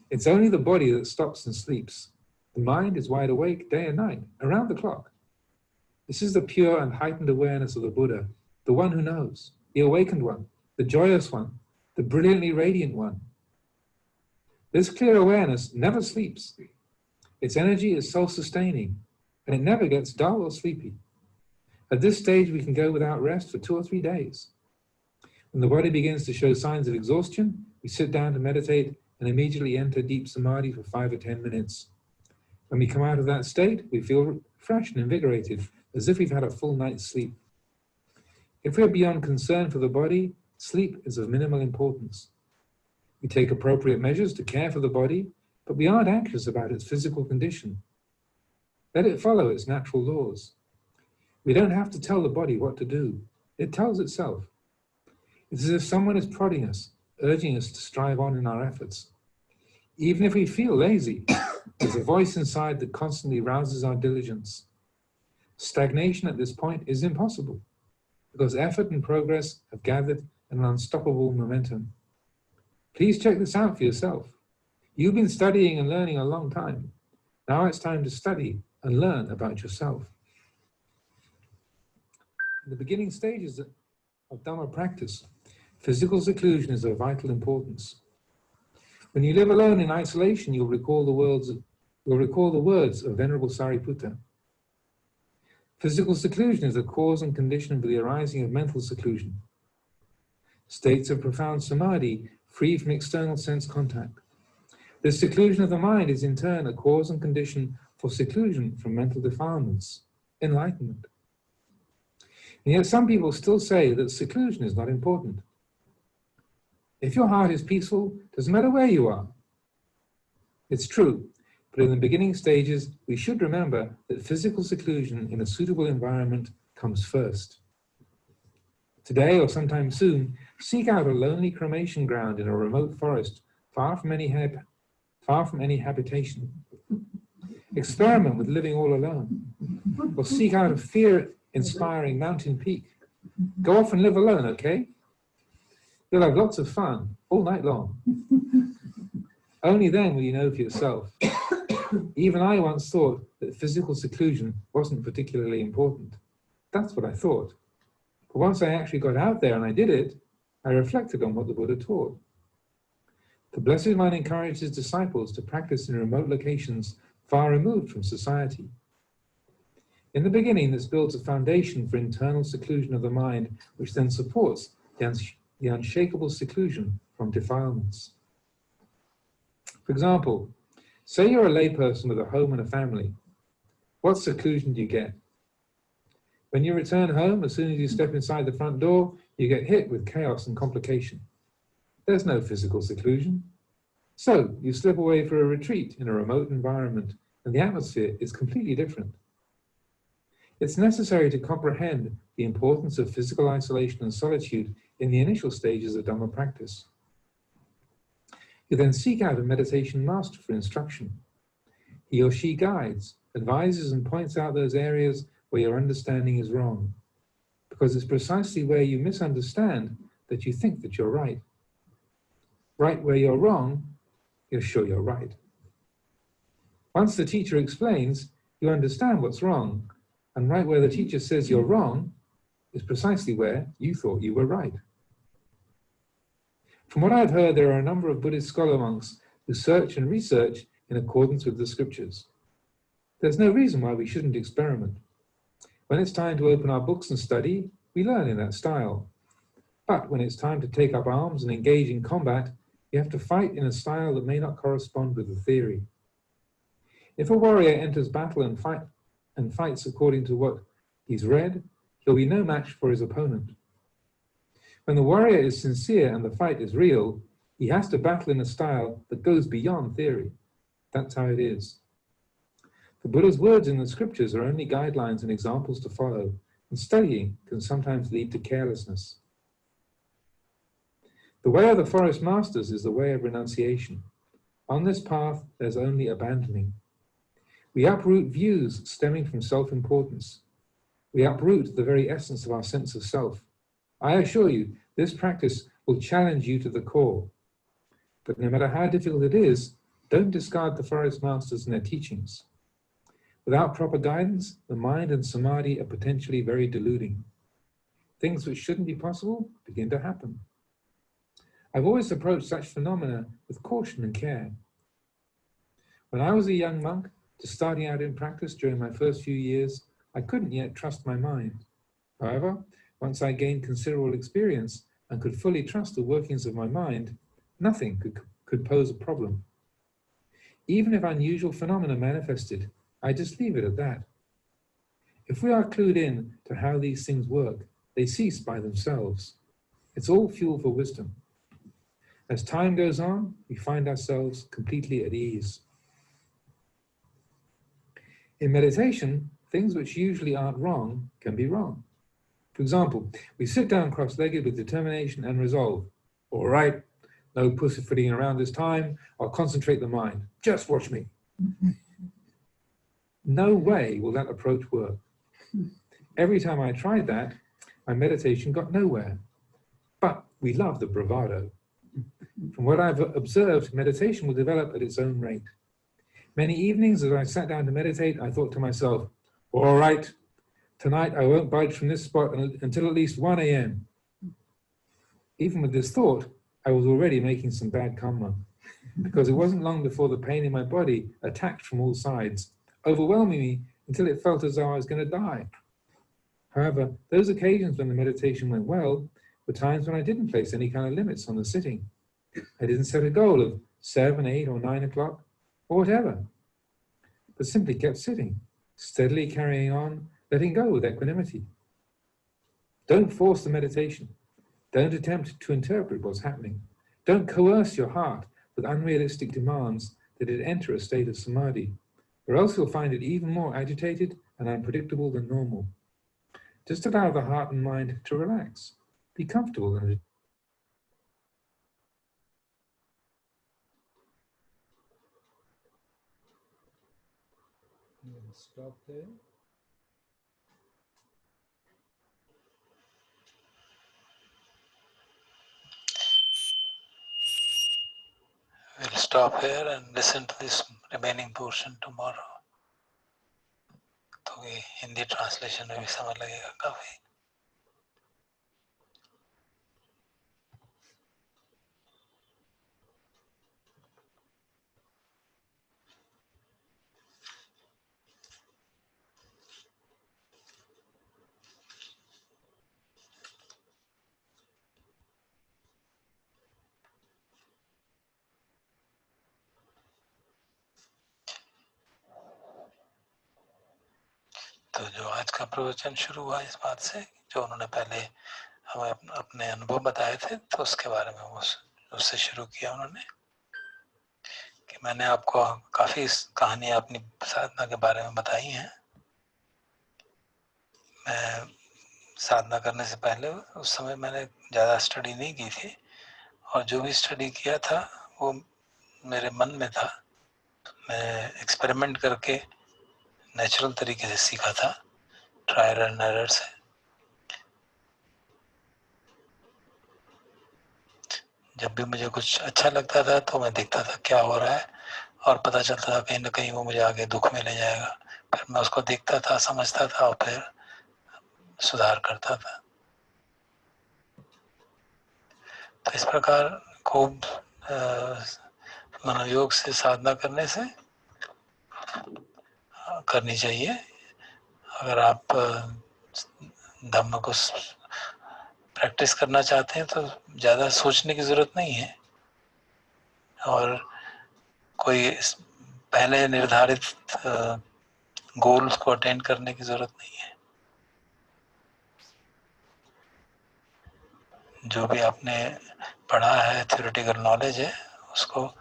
Speaker 5: It's only the body that stops and sleeps. The mind is wide awake day and night, around the clock. This is the pure and heightened awareness of the Buddha, the one who knows, the awakened one, the joyous one, the brilliantly radiant one. This clear awareness never sleeps. Its energy is self-sustaining, and it never gets dull or sleepy. At this stage, we can go without rest for 2 or 3 days. When the body begins to show signs of exhaustion, we sit down to meditate and immediately enter deep samadhi for 5 or 10 minutes. When we come out of that state, we feel fresh and invigorated, as if we've had a full night's sleep. If we're beyond concern for the body, sleep is of minimal importance. We take appropriate measures to care for the body, but we aren't anxious about its physical condition. Let it follow its natural laws. We don't have to tell the body what to do. It tells itself. It's as if someone is prodding us, urging us to strive on in our efforts. Even if we feel lazy, there's a voice inside that constantly rouses our diligence. Stagnation at this point is impossible, because effort and progress have gathered an unstoppable momentum. Please check this out for yourself. You've been studying and learning a long time. Now it's time to study and learn about yourself. In the beginning stages of Dhamma practice, physical seclusion is of vital importance. When you live alone in isolation, you'll recall the words of Venerable Sariputta. Physical seclusion is the cause and condition for the arising of mental seclusion. States of profound samadhi, free from external sense contact. This seclusion of the mind is in turn a cause and condition for seclusion from mental defilements, enlightenment. And yet some people still say that seclusion is not important. If your heart is peaceful, it doesn't matter where you are. It's true, but in the beginning stages, we should remember that physical seclusion in a suitable environment comes first. Today or sometime soon, seek out a lonely cremation ground in a remote forest, far from any habitation. Experiment with living all alone, or seek out a fear-inspiring mountain peak. Go off and live alone, okay? You'll have lots of fun all night long. Only then will you know for yourself. Even I once thought that physical seclusion wasn't particularly important. That's what I thought. But once I actually got out there and I did it, I reflected on what the Buddha taught. The Blessed One encouraged his disciples to practice in remote locations far removed from society. In the beginning, this builds a foundation for internal seclusion of the mind, which then supports the unshakable seclusion from defilements. For example, say you're a layperson with a home and a family. What seclusion do you get? When you return home, as soon as you step inside the front door, you get hit with chaos and complication. There's no physical seclusion. So you slip away for a retreat in a remote environment, and the atmosphere is completely different. It's necessary to comprehend the importance of physical isolation and solitude in the initial stages of Dhamma practice. You then seek out a meditation master for instruction. He or she guides, advises, and points out those areas where your understanding is wrong, because it's precisely where you misunderstand that you think that you're right. right where you're wrong, you're sure you're right. Once the teacher explains, you understand what's wrong, and right where the teacher says you're wrong is precisely where you thought you were right. From what I've heard, there are a number of Buddhist scholar monks who search and research in accordance with the scriptures. There's no reason why we shouldn't experiment. When it's time to open our books and study, we learn in that style. But when it's time to take up arms and engage in combat, you have to fight in a style that may not correspond with the theory. If a warrior enters battle and fights according to what he's read, he'll be no match for his opponent. When the warrior is sincere and the fight is real, he has to battle in a style that goes beyond theory. That's how it is. The Buddha's words in the scriptures are only guidelines and examples to follow, and studying can sometimes lead to carelessness. The way of the forest masters is the way of renunciation. On this path, there's only abandoning. We uproot views stemming from self-importance. We uproot the very essence of our sense of self. I assure you, this practice will challenge you to the core. But no matter how difficult it is, don't discard the forest masters and their teachings. Without proper guidance, the mind and samadhi are potentially very deluding. Things which shouldn't be possible begin to happen. I've always approached such phenomena with caution and care. When I was a young monk, just starting out in practice during my first few years, I couldn't yet trust my mind. However, once I gained considerable experience and could fully trust the workings of my mind, nothing could pose a problem. Even if unusual phenomena manifested, I just leave it at that. If we are clued in to how these things work, they cease by themselves. It's all fuel for wisdom. As time goes on, we find ourselves completely at ease. In meditation, things which usually aren't wrong can be wrong. For example, we sit down cross-legged with determination and resolve. All right, no pussyfooting around this time. I'll concentrate the mind. Just watch me. No way will that approach work. Every time I tried that, my meditation got nowhere. But we love the bravado. From what I've observed, meditation will develop at its own rate. Many evenings as I sat down to meditate, I thought to myself, all right, tonight I won't budge from this spot until at least 1 a.m. Even with this thought, I was already making some bad karma, because it wasn't long before the pain in my body attacked from all sides, overwhelming me until it felt as though I was going to die. However, those occasions when the meditation went well were times when I didn't place any kind of limits on the sitting. I didn't set a goal of 7, 8, or 9 o'clock, or whatever, but simply kept sitting, steadily carrying on, letting go with equanimity. Don't force the meditation. Don't attempt to interpret what's happening. Don't coerce your heart with unrealistic demands that it enter a state of samadhi, or else you'll find it even more agitated and unpredictable than normal. Just allow the heart and mind to relax. Be comfortable in it. Stop there.
Speaker 2: We'll stop here and listen to this remaining portion tomorrow. तो ये Hindi translation में भी समझ लगेगा काफी. तो जो आज का प्रवचन शुरू हुआ इस बात से, जो उन्होंने पहले हमें अपने अनुभव बताए थे, तो उसके बारे में उससे शुरू किया उन्होंने कि मैंने आपको काफी कहानियां अपनी साधना के बारे में बताई हैं. मैं साधना करने से पहले उस समय मैंने ज़्यादा स्टडी नहीं की थी, और जो भी स्टडी किया था वो मेरे मन में था. मैं एक्सपेरिमेंट करके नेचुरल तरीके से सीखा था, ट्रायल एंड एरर से. जब भी मुझे कुछ अच्छा लगता था तो मैं देखता था क्या हो रहा है, और पता चलता था कहीं ना कहीं वो मुझे आगे दुख में ले जाएगा। फिर मैं उसको देखता था, समझता था और फिर सुधार करता था। तो इस प्रकार खूब मनोयोग से साधना करने से करनी चाहिए। अगर आप धम्म को प्रैक्टिस करना चाहते हैं तो ज़्यादा सोचने की ज़रूरत नहीं है, और कोई पहले निर्धारित गोल्स को अटेंड करने की ज़रूरत नहीं है। जो भी आपने पढ़ा है, थ्योरेटिकल नॉलेज है, उसको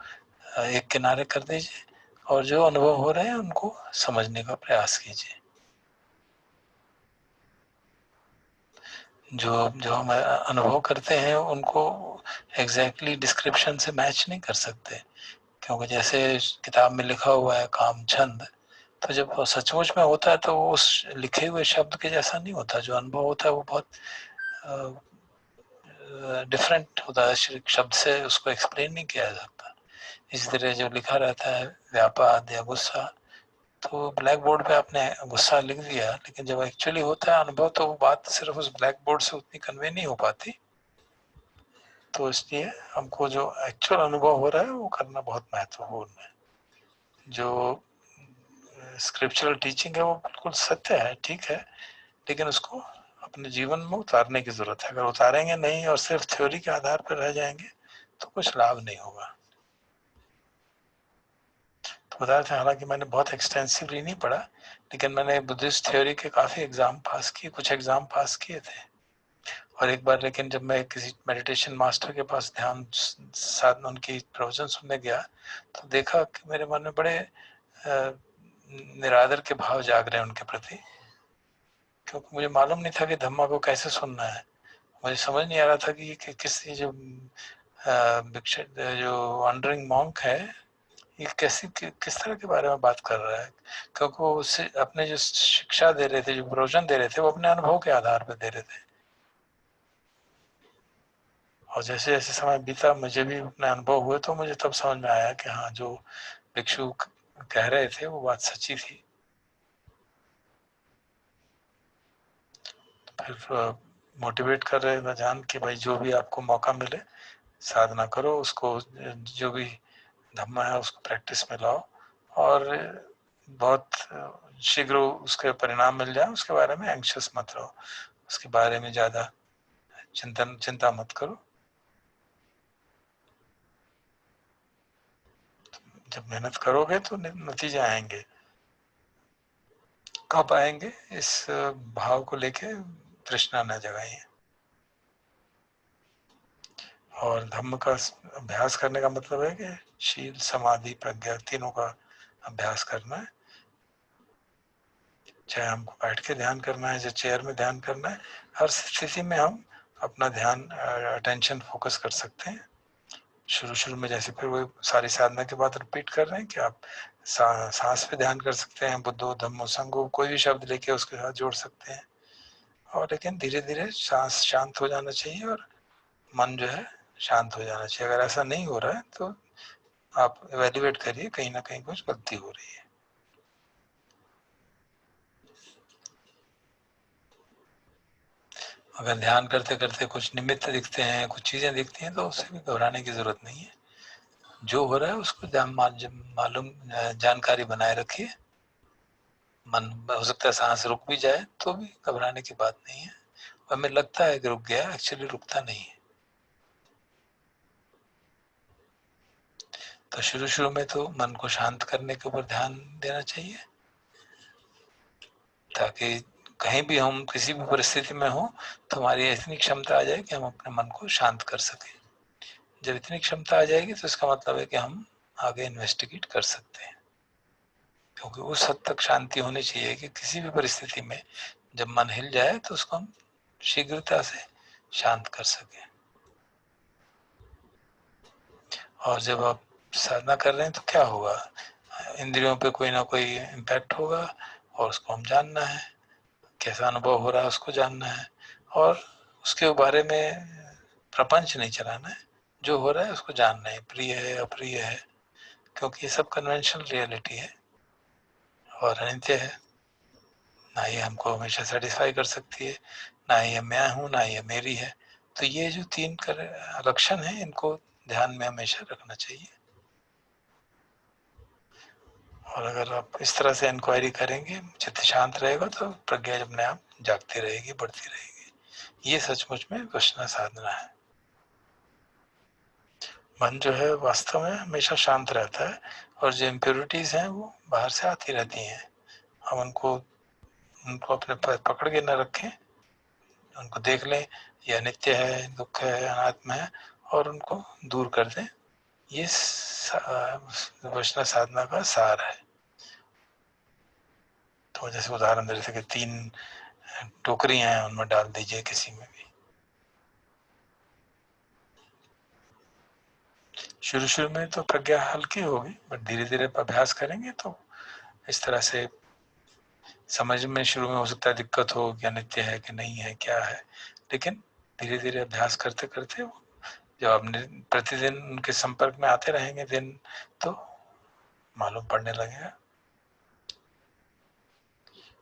Speaker 2: एक किनारे कर दीजिए और जो अनुभव हो रहे हैं उनको समझने का प्रयास कीजिए। जो जो हम अनुभव करते हैं उनको एग्जैक्टली डिस्क्रिप्शन से मैच नहीं कर सकते, क्योंकि जैसे किताब में लिखा हुआ है काम छंद, तो जब वो सचमुच में होता है तो वो उस लिखे हुए शब्द के जैसा नहीं होता। जो अनुभव होता है वो बहुत डिफरेंट होता है, शब्द से उसको एक्सप्लेन नहीं किया जा सकता। इसी तरह जो लिखा रहता है व्यापाद या गुस्सा, तो ब्लैक बोर्ड पे आपने गुस्सा लिख दिया, लेकिन जब एक्चुअली होता है अनुभव तो वो बात सिर्फ उस ब्लैक बोर्ड से उतनी कन्वे नहीं हो पाती। तो इसलिए हमको जो एक्चुअल अनुभव हो रहा है वो करना बहुत महत्वपूर्ण है। जो स्क्रिप्चुरल टीचिंग है वो बिल्कुल सत्य है, ठीक है, लेकिन उसको अपने जीवन में उतारने की जरूरत है। अगर उतारेंगे नहीं और सिर्फ थ्योरी के आधार पर रह जाएंगे तो कुछ लाभ नहीं होगा। तो बताया था, हालांकि मैंने बहुत एक्सटेंसिवली नहीं पढ़ा, लेकिन मैंने बुद्धिस्ट थ्योरी के काफ़ी एग्ज़ाम पास किए, कुछ एग्ज़ाम पास किए थे। और एक बार लेकिन जब मैं किसी मेडिटेशन मास्टर के पास ध्यान साधना उनकी प्रवचन सुनने गया तो देखा कि मेरे मन में बड़े निरादर के भाव जाग रहे हैं उनके प्रति, क्योंकि मुझे मालूम नहीं था कि धम्मा को कैसे सुनना है। मुझे समझ नहीं आ रहा था कि किस जो जो वंडरिंग मॉन्क है ये कैसी किस तरह के बारे में बात कर रहा है, क्योंकि वो उससे अपने जो शिक्षा दे रहे थे, जो प्रवचन दे रहे थे, वो अपने अनुभव के आधार पर दे रहे थे। और जैसे जैसे समय बीता मुझे भी अपने अनुभव हुए तो मुझे तब समझ में आया कि हाँ, जो भिक्षु कह रहे थे वो बात सच्ची थी। फिर मोटिवेट कर रहे थे जान कि भाई जो भी आपको मौका मिले साधना करो, उसको जो भी धम्मा है उसको प्रैक्टिस में लाओ, और बहुत शीघ्र उसके परिणाम मिल जाए, उसके बारे में एंग्शियस मत रहो, उसके बारे में ज़्यादा चिंता मत करो। जब मेहनत करोगे तो नतीजे आएंगे। कब आएंगे, इस भाव को लेके तृष्णा न जगाइए। और धम्म का अभ्यास करने का मतलब है कि शील समाधि प्रज्ञा तीनों का अभ्यास करना है। चाहे हमको बैठ के ध्यान करना है, चाहे चेयर में ध्यान करना है, हर स्थिति में हम अपना ध्यान अटेंशन फोकस कर सकते हैं। शुरू में जैसे फिर वही सारी साधना के बाद रिपीट कर रहे हैं कि आप सांस पे ध्यान कर सकते हैं, बुद्धो धम्मो संगो, कोई भी शब्द लेके उसके साथ जोड़ सकते हैं। और लेकिन धीरे धीरे सांस शांत हो जाना चाहिए और मन जो है शांत हो जाना चाहिए। अगर ऐसा नहीं हो रहा है तो आप इवेल्युएट करिए, कहीं ना कहीं कुछ गलती हो रही है। अगर ध्यान करते करते कुछ निमित्त दिखते हैं, कुछ चीज़ें दिखती हैं, तो उससे भी घबराने की ज़रूरत नहीं है। जो हो रहा है उसको मालूम जानकारी बनाए रखिए। मन हो सकता है सांस रुक भी जाए तो भी घबराने की बात नहीं है। हमें लगता है कि रुक गया, एक्चुअली रुकता नहीं है। तो शुरू में तो मन को शांत करने के ऊपर ध्यान देना चाहिए, ताकि कहीं भी हम किसी भी परिस्थिति में हो तो हमारी इतनी क्षमता आ जाए कि हम अपने मन को शांत कर सकें। जब इतनी क्षमता आ जाएगी तो इसका मतलब है कि हम आगे इन्वेस्टिगेट कर सकते हैं, क्योंकि उस हद तक शांति होनी चाहिए कि किसी भी परिस्थिति में जब मन हिल जाए तो उसको हम शीघ्रता से शांत कर सकें। और जब आप साधना कर रहे हैं तो क्या होगा, इंद्रियों पे कोई ना कोई इम्पैक्ट होगा, और उसको हम जानना है, कैसा अनुभव हो रहा है उसको जानना है, और उसके बारे में प्रपंच नहीं चलाना है, जो हो रहा है उसको जानना है, प्रिय है अप्रिय है, क्योंकि ये सब कन्वेंशनल रियलिटी है और अनित्य है। ना ये हमको हमेशा सेटिस्फाई कर सकती है, ना ये मैं हूँ, ना ये मेरी है। तो ये जो तीन लक्षण है, इनको ध्यान में हमेशा रखना चाहिए। और अगर आप इस तरह से इंक्वायरी करेंगे, चित्त शांत रहेगा, तो प्रज्ञा अपने आप जागती रहेगी, बढ़ती रहेगी। ये सचमुच में विपश्यना साधना है। मन जो है वास्तव में हमेशा शांत रहता है, और जो इम्प्योरिटीज हैं वो बाहर से आती रहती हैं। हम उनको अपने पकड़ के न रखें, उनको देख लें, ये अनित्य है, दुख है, अनात्म है, और उनको दूर कर दें। ये विपश्यना साधना का सार है। तो जैसे उदाहरण दे रहे थे कि 3 टोकरियां हैं, उनमें डाल दीजिए किसी में भी। शुरू में तो प्रज्ञा हल्की होगी, बट धीरे धीरे अभ्यास करेंगे तो इस तरह से समझ में शुरू में हो सकता है दिक्कत हो, कि अनित्य है कि नहीं है, क्या है, लेकिन धीरे धीरे अभ्यास करते करते जब आप प्रतिदिन उनके संपर्क में आते रहेंगे दिन, तो मालूम पड़ने लगेगा।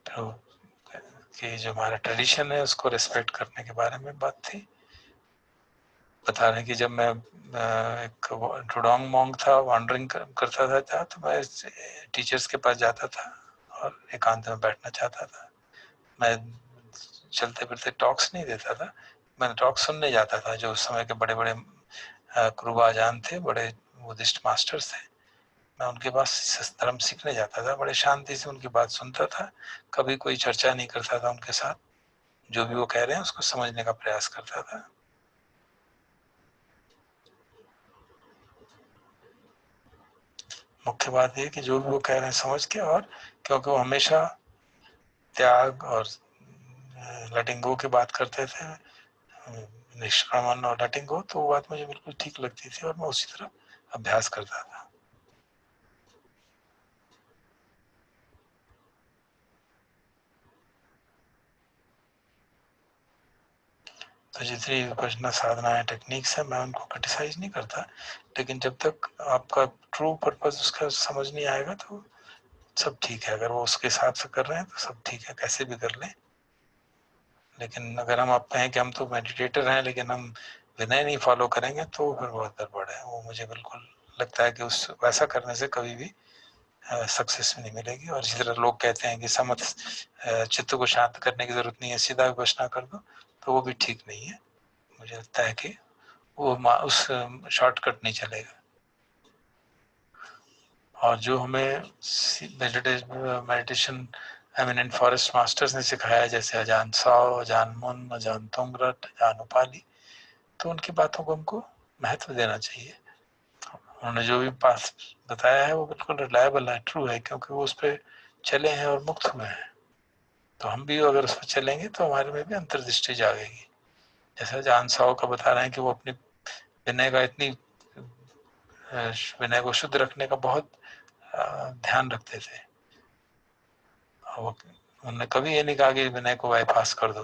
Speaker 2: तो कि जो हमारा ट्रेडिशन है उसको रिस्पेक्ट करने के बारे में बात थी। बता रहे कि जब मैं एक टुडोंग मॉन्क था, वॉन्डरिंग करता था, तो मैं टीचर्स के पास जाता था और एकांत में बैठना चाहता था। मैं चलते फिरते टॉक्स नहीं देता था, मैं टॉक सुनने जाता था। जो उस समय के बड़े बड़े क्रूबा आजान थे, बड़े बुद्धिस्ट मास्टर्स थे, मैं उनके पास धर्म सीखने जाता था। बड़े शांति से उनकी बात सुनता था, कभी कोई चर्चा नहीं करता था उनके साथ। जो भी वो कह रहे हैं उसको समझने का प्रयास करता था। मुख्य बात यह कि जो भी वो कह रहे हैं समझ के, और क्योंकि वो हमेशा त्याग और लेटिंग गो की बात करते थे, निष्क्रमण और लेटिंग गो, तो वो बात मुझे बिल्कुल ठीक लगती थी और मैं उसी तरह अभ्यास करता था। तो जितनी विपश्यना साधना है, टेक्निक्स है, मैं उनको क्रिटिसाइज नहीं करता, लेकिन जब तक आपका ट्रू पर्पस उसका समझ नहीं आएगा तो सब ठीक है। अगर वो उसके हिसाब से कर रहे हैं तो सब ठीक है, कैसे भी कर लें। लेकिन अगर हम आप कहें कि हम तो मेडिटेटर हैं लेकिन हम विनय नहीं फॉलो करेंगे, तो फिर बहुत गड़बड़ है। वो मुझे बिल्कुल लगता है कि उस वैसा करने से कभी भी सक्सेस नहीं मिलेगी। और इसी तरह लोग कहते हैं कि समझ चित्त को शांत करने की जरूरत नहीं है, सीधा विपश्यना कर दो, तो वो भी ठीक नहीं है। मुझे लगता है कि वो उस शॉर्टकट नहीं चलेगा। और जो हमें मेडिटेशन एमिनेंट फॉरेस्ट मास्टर्स ने सिखाया, जैसे अजान साओ, अजान मुन, अजान तुंगरट, अजान उपाली, तो उनकी बातों को हमको महत्व देना चाहिए। उन्होंने जो भी पास बताया है वो बिल्कुल रिलायबल है, ट्रू है, क्योंकि वो उस पर चले हैं और मुक्त हुए हैं। तो हम भी अगर उस पर चलेंगे तो हमारे में भी अंतर्दृष्टि जागेगी। जैसे अजान साओ का बता रहे हैं कि वो अपनी विनय को शुद्ध रखने का बहुत ध्यान रखते थे। उन्होंने कभी ये नहीं कहा कि विनय को बाईपास कर दो।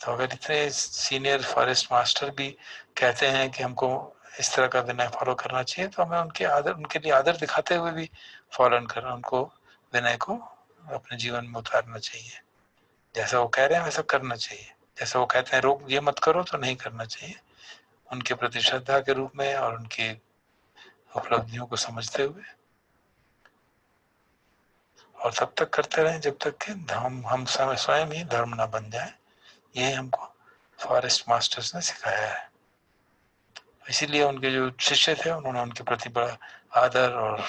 Speaker 2: तो अगर इतने सीनियर फॉरेस्ट मास्टर भी कहते हैं कि हमको इस तरह का विनय फॉलो करना चाहिए, तो हमें उनके लिए आदर दिखाते हुए भी फॉलो करना, उनको विनय को अपने जीवन में उतारना चाहिए। जैसा वो कह रहे हैं वैसा करना चाहिए। जैसा वो कहते हैं रोक ये मत करो, तो नहीं करना चाहिए। उनके प्रति श्रद्धा के रूप में और उनकी उपलब्धियों को समझते हुए, और तब तक करते रहें जब तक कि हम स्वयं ही धर्म ना बन जाए। ये हमको फॉरेस्ट मास्टर्स ने सिखाया है। इसीलिए उनके जो शिष्य थे, उन्होंने उनके प्रति बड़ा आदर और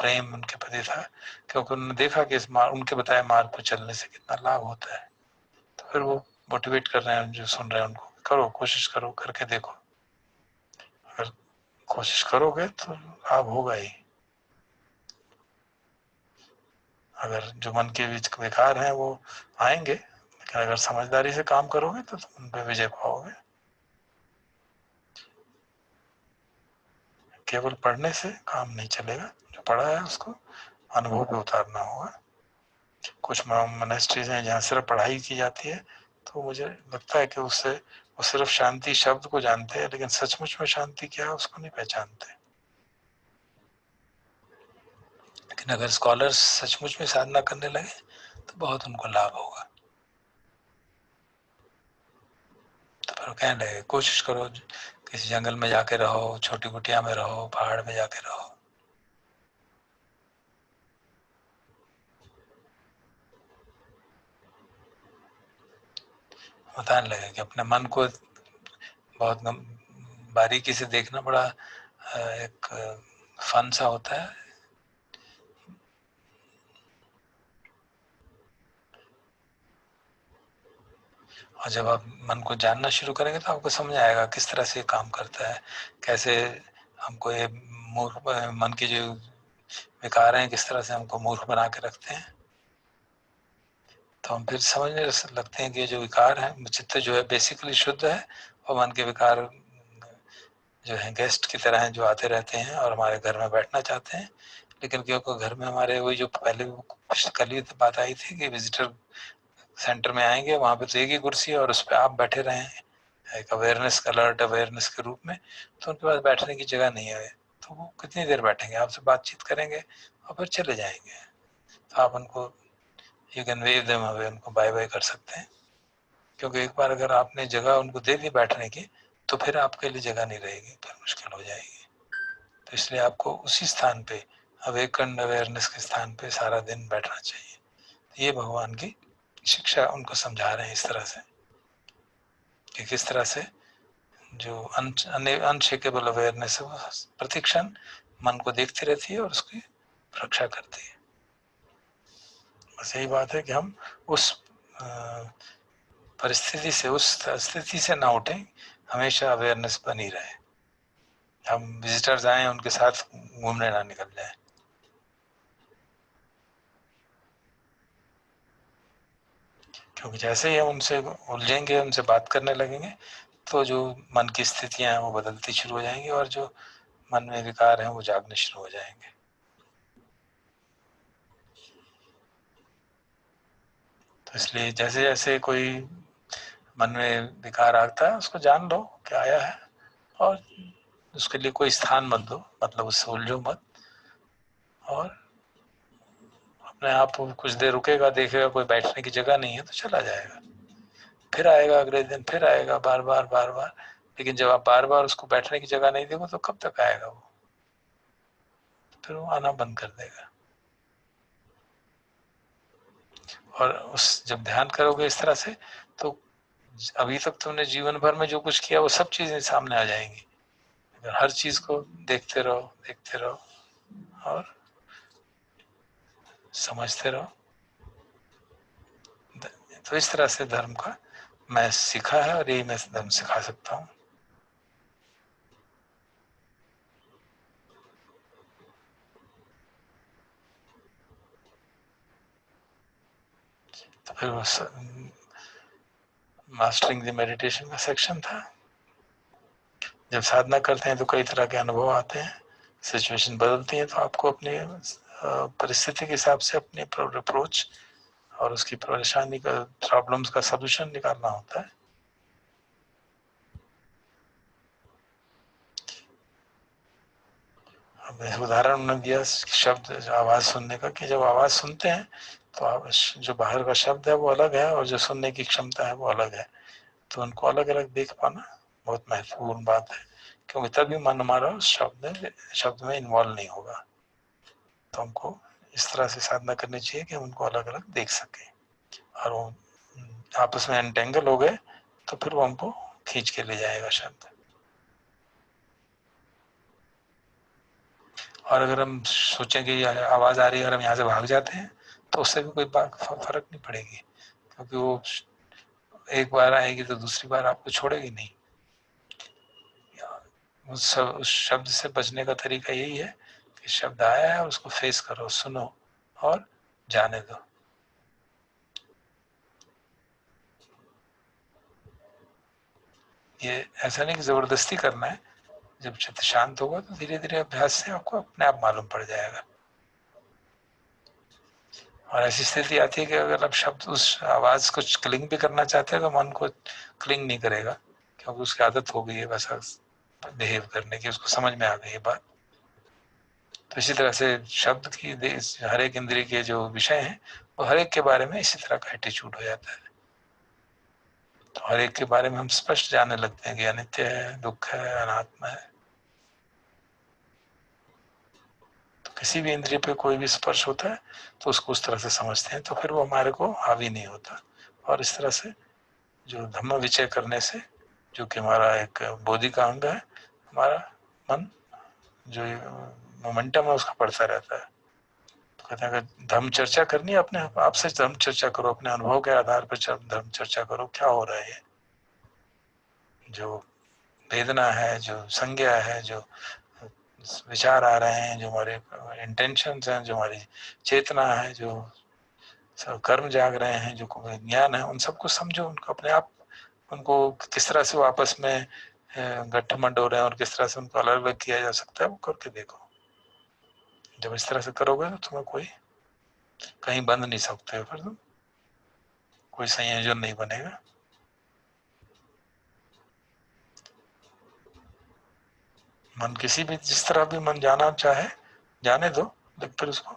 Speaker 2: प्रेम उनके प्रति था, क्योंकि उन्होंने देखा कि उनके बताए मार्ग पर चलने से कितना लाभ होता है। तो फिर वो मोटिवेट कर रहे हैं जो सुन रहे हैं उनको, करो, कोशिश करो, करके देखो। अगर कोशिश करोगे तो लाभ होगा ही। अगर जो मन के बीच विकार हैं वो आएंगे, लेकिन अगर समझदारी से काम करोगे तो तुम उन पे विजय पाओगे। केवल पढ़ने से काम नहीं चलेगा, जो पढ़ा है उसको अनुभव पे उतारना होगा। कुछ मोनेस्ट्रीज हैं जहाँ सिर्फ पढ़ाई की जाती है, तो मुझे लगता है कि उससे वो सिर्फ शांति शब्द को जानते हैं, लेकिन सचमुच में शांति क्या है उसको नहीं पहचानते। लेकिन अगर स्कॉलर्स सचमुच में साधना करने लगे तो बहुत उनको लाभ होगा। तो फिर कहने लगे कोशिश करो, किसी जंगल में जाके रहो, छोटी कुटिया में रहो, पहाड़ में जाके रहो, बताने लगे कि अपने मन को बहुत बारीकी से देखना बड़ा एक फन सा होता है। और जब आप मन को जानना शुरू करेंगे तो आपको समझ आएगा किस तरह से काम करता है, कैसे हमको ये मूर्ख मन के जो विकार हैं किस तरह से हमको मूर्ख बना के रखते हैं। तो हम फिर समझने लगते हैं कि जो विकार है, चित्त जो है बेसिकली शुद्ध है, और मन के विकार जो है गेस्ट की तरह हैं जो आते रहते हैं और हमारे घर में बैठना चाहते हैं। लेकिन क्योंकि घर में हमारे वही जो पहले कल ही बात आई थी कि विजिटर सेंटर में आएंगे, वहाँ पे तो एक ही कुर्सी है और उस पर आप बैठे रहे हैं एक अवेयरनेस, अलर्ट अवेयरनेस के रूप में, तो उनके पास बैठने की जगह नहीं है। तो वो कितनी देर बैठेंगे, आपसे बातचीत करेंगे और फिर चले जाएंगे। तो आप उनको you can wave them away, उनको बाय बाय कर सकते हैं। क्योंकि एक बार अगर आपने जगह उनको दे दी बैठने की तो फिर आपके लिए जगह नहीं रहेगी, फिर मुश्किल हो जाएगी। तो इसलिए आपको उसी स्थान पे, अवेकन्ड अवेयरनेस के स्थान पे सारा दिन बैठना चाहिए। तो ये भगवान की शिक्षा उनको समझा रहे हैं इस तरह से कि किस तरह से जो अनशेकेबल अवेयरनेस है वो प्रतिक्षण मन को देखती रहती है और उसकी रक्षा करती है। बस यही बात है कि हम उस परिस्थिति से, उस स्थिति से ना उठें, हमेशा अवेयरनेस बनी रहे। हम विजिटर्स आए उनके साथ घूमने ना निकल जाए। क्योंकि जैसे ही हम उनसे उलझेंगे, उनसे बात करने लगेंगे, तो जो मन की स्थितियां हैं वो बदलती शुरू हो जाएंगी और जो मन में विकार हैं वो जागने शुरू हो जाएंगे। तो इसलिए जैसे जैसे कोई मन में विकार आता है उसको जान लो क्या आया है और उसके लिए कोई स्थान मत दो, मतलब उससे उलझो मत, और अपने आप कुछ देर रुकेगा, देखेगा कोई बैठने की जगह नहीं है तो चला जाएगा, फिर आएगा अगले दिन, फिर आएगा, बार बार बार बार। लेकिन जब आप बार बार उसको बैठने की जगह नहीं देखो तो कब तक आएगा वो, फिर वो आना बंद कर देगा। और उस जब ध्यान करोगे इस तरह से तो अभी तक तुमने जीवन भर में जो कुछ किया वो सब चीजें सामने आ जाएंगी। अगर हर चीज को देखते रहो और समझते रहो, तो इस तरह से धर्म का मैं सीखा है और यही मैं धर्म सिखा सकता हूँ। तो फिर वो मास्टरिंग द मेडिटेशन का सेक्शन था। जब साधना करते हैं तो कई तरह के अनुभव आते हैं, सिचुएशन बदलती है, तो आपको अपनी परिस्थिति के हिसाब से अपनी अप्रोच और उसकी परेशानी का, प्रॉब्लम्स का सलूशन निकालना होता है। अब उदाहरण उन्होंने दिया शब्द आवाज सुनने का, कि जब आवाज सुनते हैं तो जो बाहर का शब्द है वो अलग है और जो सुनने की क्षमता है वो अलग है, तो उनको अलग अलग देख पाना बहुत महत्वपूर्ण बात है, क्योंकि तभी मन हमारा उस शब्द में इन्वॉल्व नहीं होगा। तो हमको इस तरह से साधना करनी चाहिए कि हम उनको अलग अलग देख सकें, और वो आपस में एंटेंगल हो गए तो फिर वो हमको खींच के ले जाएगा शब्द। और अगर हम सोचें कि आवाज आ रही है और हम यहाँ से भाग जाते हैं तो उससे भी कोई फर्क नहीं पड़ेगी, क्योंकि वो एक बार आएगी तो दूसरी बार आपको छोड़ेगी नहीं। उस शब्द से बचने का तरीका यही है कि शब्द आया है उसको फेस करो, सुनो और जाने दो। ये ऐसा नहीं कि जबरदस्ती करना है, जब चित्त शांत होगा तो धीरे धीरे अभ्यास से आपको अपने आप मालूम पड़ जाएगा। और ऐसी स्थिति आती है कि अगर आप शब्द उस आवाज को क्लिंग भी करना चाहते हैं तो मन को क्लिंग नहीं करेगा, क्योंकि उसकी आदत हो गई है वैसा बिहेव करने की, उसको समझ में आ गई है बात। तो इसी तरह से शब्द की हर एक इंद्रिय के जो विषय हैं वो हर एक के बारे में इसी तरह का एटीट्यूड हो जाता है। तो हर एक के बारे में हम स्पष्ट जानने लगते हैं कि अनित्य है, दुख है, अनात्मा है। तो किसी भी इंद्रिय पे कोई भी स्पर्श होता है तो उसको उस तरह से समझते हैं, तो फिर वो हमारे को हावी नहीं होता। और इस तरह से जो धम्म विचय करने से, जो कि हमारा एक बोधि का अंग है, हमारा मन जो मोमेंटम है उसका बढ़ता रहता है। तो कहते हैं अगर धर्म चर्चा करनी है अपने आप से धर्म चर्चा करो, अपने अनुभव के आधार पर धर्म चर्चा करो, क्या हो रहा है, जो वेदना है, जो संज्ञा है, जो विचार आ रहे हैं, जो हमारे इंटेंशंस हैं, जो हमारी चेतना है, जो सब कर्म जाग रहे हैं, जो ज्ञान है, उन सबको समझो, उनको अपने आप उनको किस तरह से वो आपस में गठबंध हो रहे हैं और किस तरह से उनको अलग अलग किया जा सकता है वो करके देखो। जब इस तरह से करोगे तो तुम्हें कोई कहीं बंद नहीं सकते, फिर तुम कोई संयोजन नहीं बनेगा। मन किसी भी जिस तरह भी मन जाना चाहे जाने दो, लेकिन फिर उसको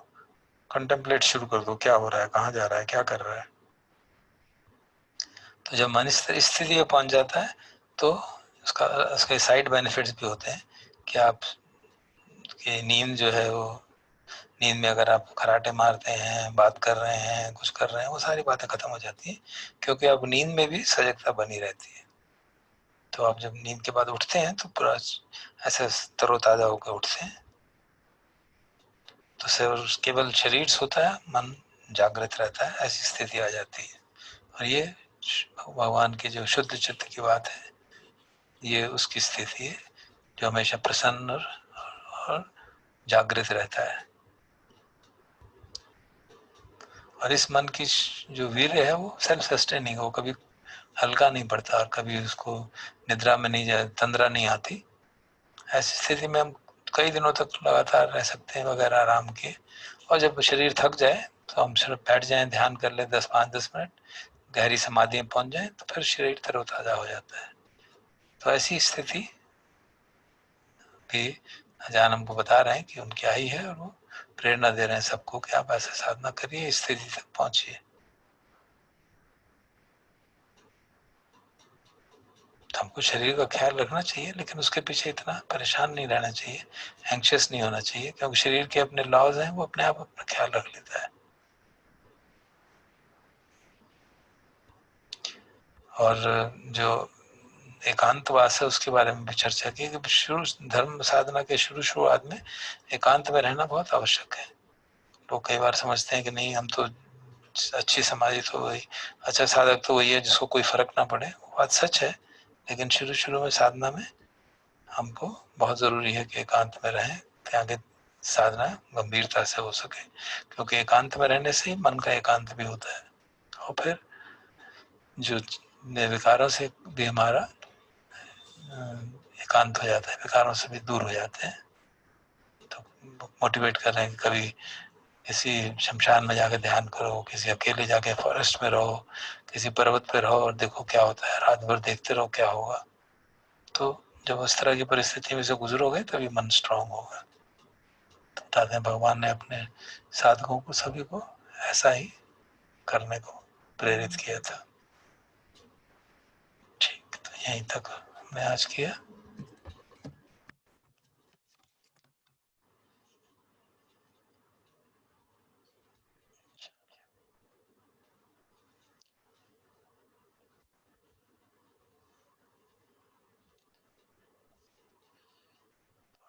Speaker 2: कंटेम्पलेट शुरू कर दो, क्या हो रहा है, कहाँ जा रहा है, क्या कर रहा है। तो जब मन इस स्थिति में पहुंच जाता है तो उसके साइड बेनिफिट्स भी होते हैं कि आप की नींद जो है वो, नींद में अगर आप खराटे मारते हैं, बात कर रहे हैं, कुछ कर रहे हैं, वो सारी बातें खत्म हो जाती हैं, क्योंकि अब नींद में भी सजगता बनी रहती है। तो आप जब नींद के बाद उठते हैं तो पूरा ऐसे तरोताजा होकर उठते हैं, तो सिर्फ केवल शरीर सोता है, मन जागृत रहता है, ऐसी स्थिति आ जाती है। और ये भगवान की जो शुद्ध चित्त की बात है, ये उसकी स्थिति है जो हमेशा प्रसन्न और जागृत रहता है। और इस मन की जो वीर्य है वो सेल्फ सस्टेनिंग, वो कभी हल्का नहीं पड़ता और कभी उसको निद्रा में नहीं जाए, तंद्रा नहीं आती। ऐसी स्थिति में हम कई दिनों तक लगातार रह सकते हैं बगैर आराम के। और जब शरीर थक जाए तो हम सिर्फ बैठ जाएं, ध्यान कर ले 5-10 मिनट, गहरी समाधि में पहुंच जाए तो फिर शरीर तरोताजा हो जाता है। तो ऐसी स्थिति भी अजान हमको बता रहे हैं कि उनकी आई है, और वो प्रेरणा दे रहे हैं सबको कि आप ऐसे साधना करिए, इस स्थिति तक पहुंचिए। तो हमको शरीर का ख्याल रखना चाहिए, लेकिन उसके पीछे इतना परेशान नहीं रहना चाहिए, एंक्शियस नहीं होना चाहिए, क्योंकि शरीर के अपने लॉज हैं, वो अपने आप अपना ख्याल रख लेता है। और जो एकांतवास है उसके बारे में भी चर्चा की कि शुरू धर्म साधना के शुरुआत में एकांत में रहना बहुत आवश्यक है। लोग कई बार समझते हैं कि नहीं, हम तो अच्छी समाधि तो वही, अच्छा साधक तो वही है जिसको कोई फर्क ना पड़े। वो बात सच है, लेकिन शुरू में साधना में हमको बहुत ज़रूरी है कि एकांत में रहें ताकि साधना गंभीरता से हो सके, क्योंकि एकांत में रहने से ही मन का एकांत भी होता है, और फिर जो विकारों से भी हमारा एकांत हो जाता है, विकारों से भी दूर हो जाते हैं। तो मोटिवेट कर रहे हैं कि कभी किसी शमशान में जाके ध्यान करो, किसी अकेले जाके फॉरेस्ट में रहो, किसी पर्वत पे रहो और देखो क्या होता है, रात भर देखते रहो क्या होगा। तो जब उस तरह की परिस्थिति में से गुजरोगे तभी मन स्ट्रांग होगा। तो बताते हैं भगवान ने अपने साधकों को सभी को ऐसा ही करने को प्रेरित किया था। ठीक, तो यहीं तक हमने आज किया।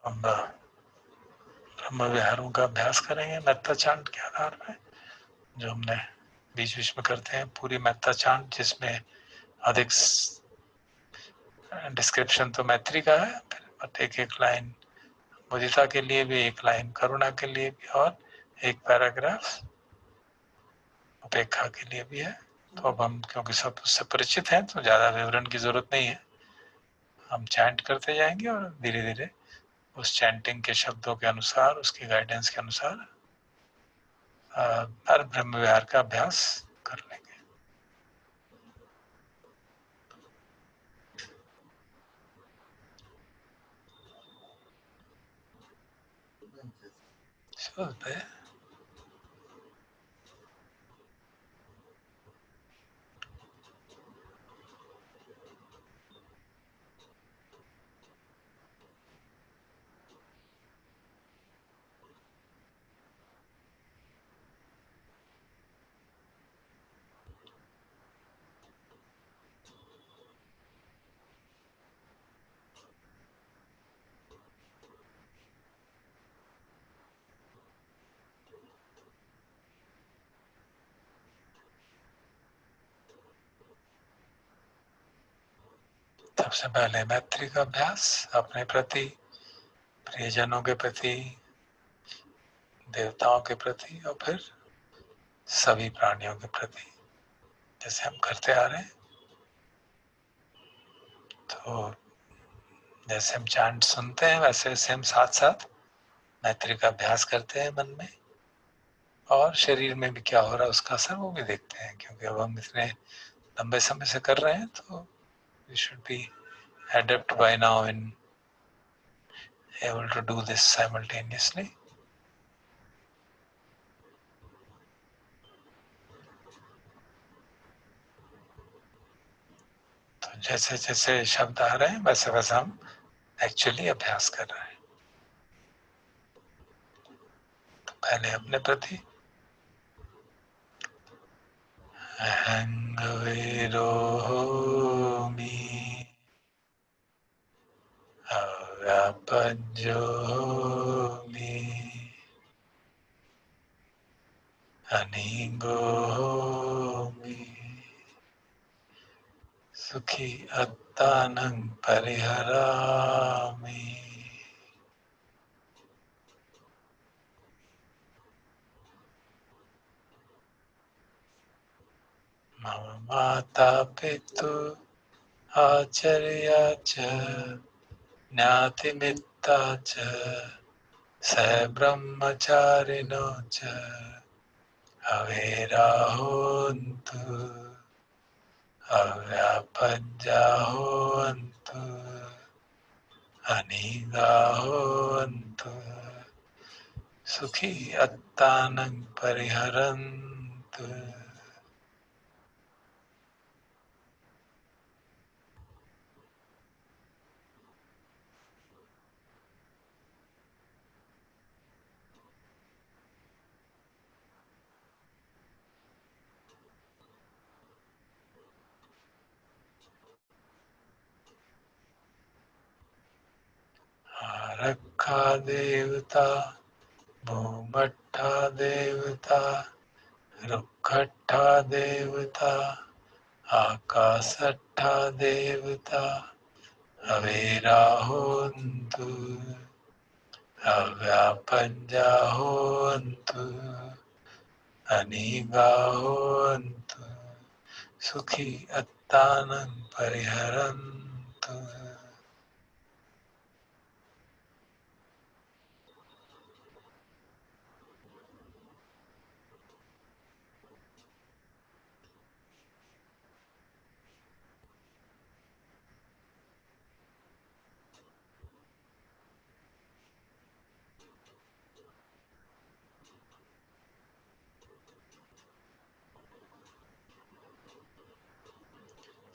Speaker 2: हम ब्रह्म विहारों का अभ्यास करेंगे मेत्ता चांट के आधार पर, जो हमने बीच बीच में करते हैं पूरी मेत्ता चांट, जिसमें अधिक डिस्क्रिप्शन तो मैत्री का है, बट एक एक लाइन मुदिता के लिए भी, एक लाइन करुणा के लिए भी, और एक पैराग्राफ उपेक्षा के लिए भी है। तो अब हम क्योंकि सब उससे परिचित हैं तो ज़्यादा विवरण की जरूरत नहीं है, हम चैंट करते जाएंगे और धीरे धीरे उस चैंटिंग के शब्दों के अनुसार, उसकी गाइडेंस के अनुसार हर ब्रह्म विहार का अभ्यास कर लेंगे। शुद्ध पे सबसे पहले मैत्री का अभ्यास अपने प्रति, प्रियजनों के प्रति, देवताओं के प्रति और फिर सभी प्राणियों के प्रति, जैसे हम करते आ रहे हैं। तो जैसे हम चांट सुनते हैं वैसे वैसे हम साथ साथ मैत्री का अभ्यास करते हैं मन में, और शरीर में भी क्या हो रहा है उसका असर वो भी देखते हैं, क्योंकि अब हम इतने लंबे समय से कर रहे हैं तो we should be adept by now and able to do this simultaneously. तो जैसे जैसे शब्द आ रहे हैं वैसे वैसे हम एक्चुअली अभ्यास कर रहे हैं। तो पहले अपने प्रति अहंगवेरोमि अव्यापज्योमि अनिगोमि सुखी अत्तानं परिहरामि। मम माता पितु आचार्या च ज्ञातिमित्ता च स ब्रह्मचारिणो च अवेराहोन्तु अव्यापज्याहोन्तु अनिगाहोन्तु सुखी अत्तानं परिहरन्तु। आरक्षा देवता भूमट्ठा देवता रुक्खट्ठा देवता आकाशट्ठा देवता अवेराहोन्तु अव्यापज्याहोन्तु अनिगाहोन्तु सुखी अत्तानं परिहरन्तु।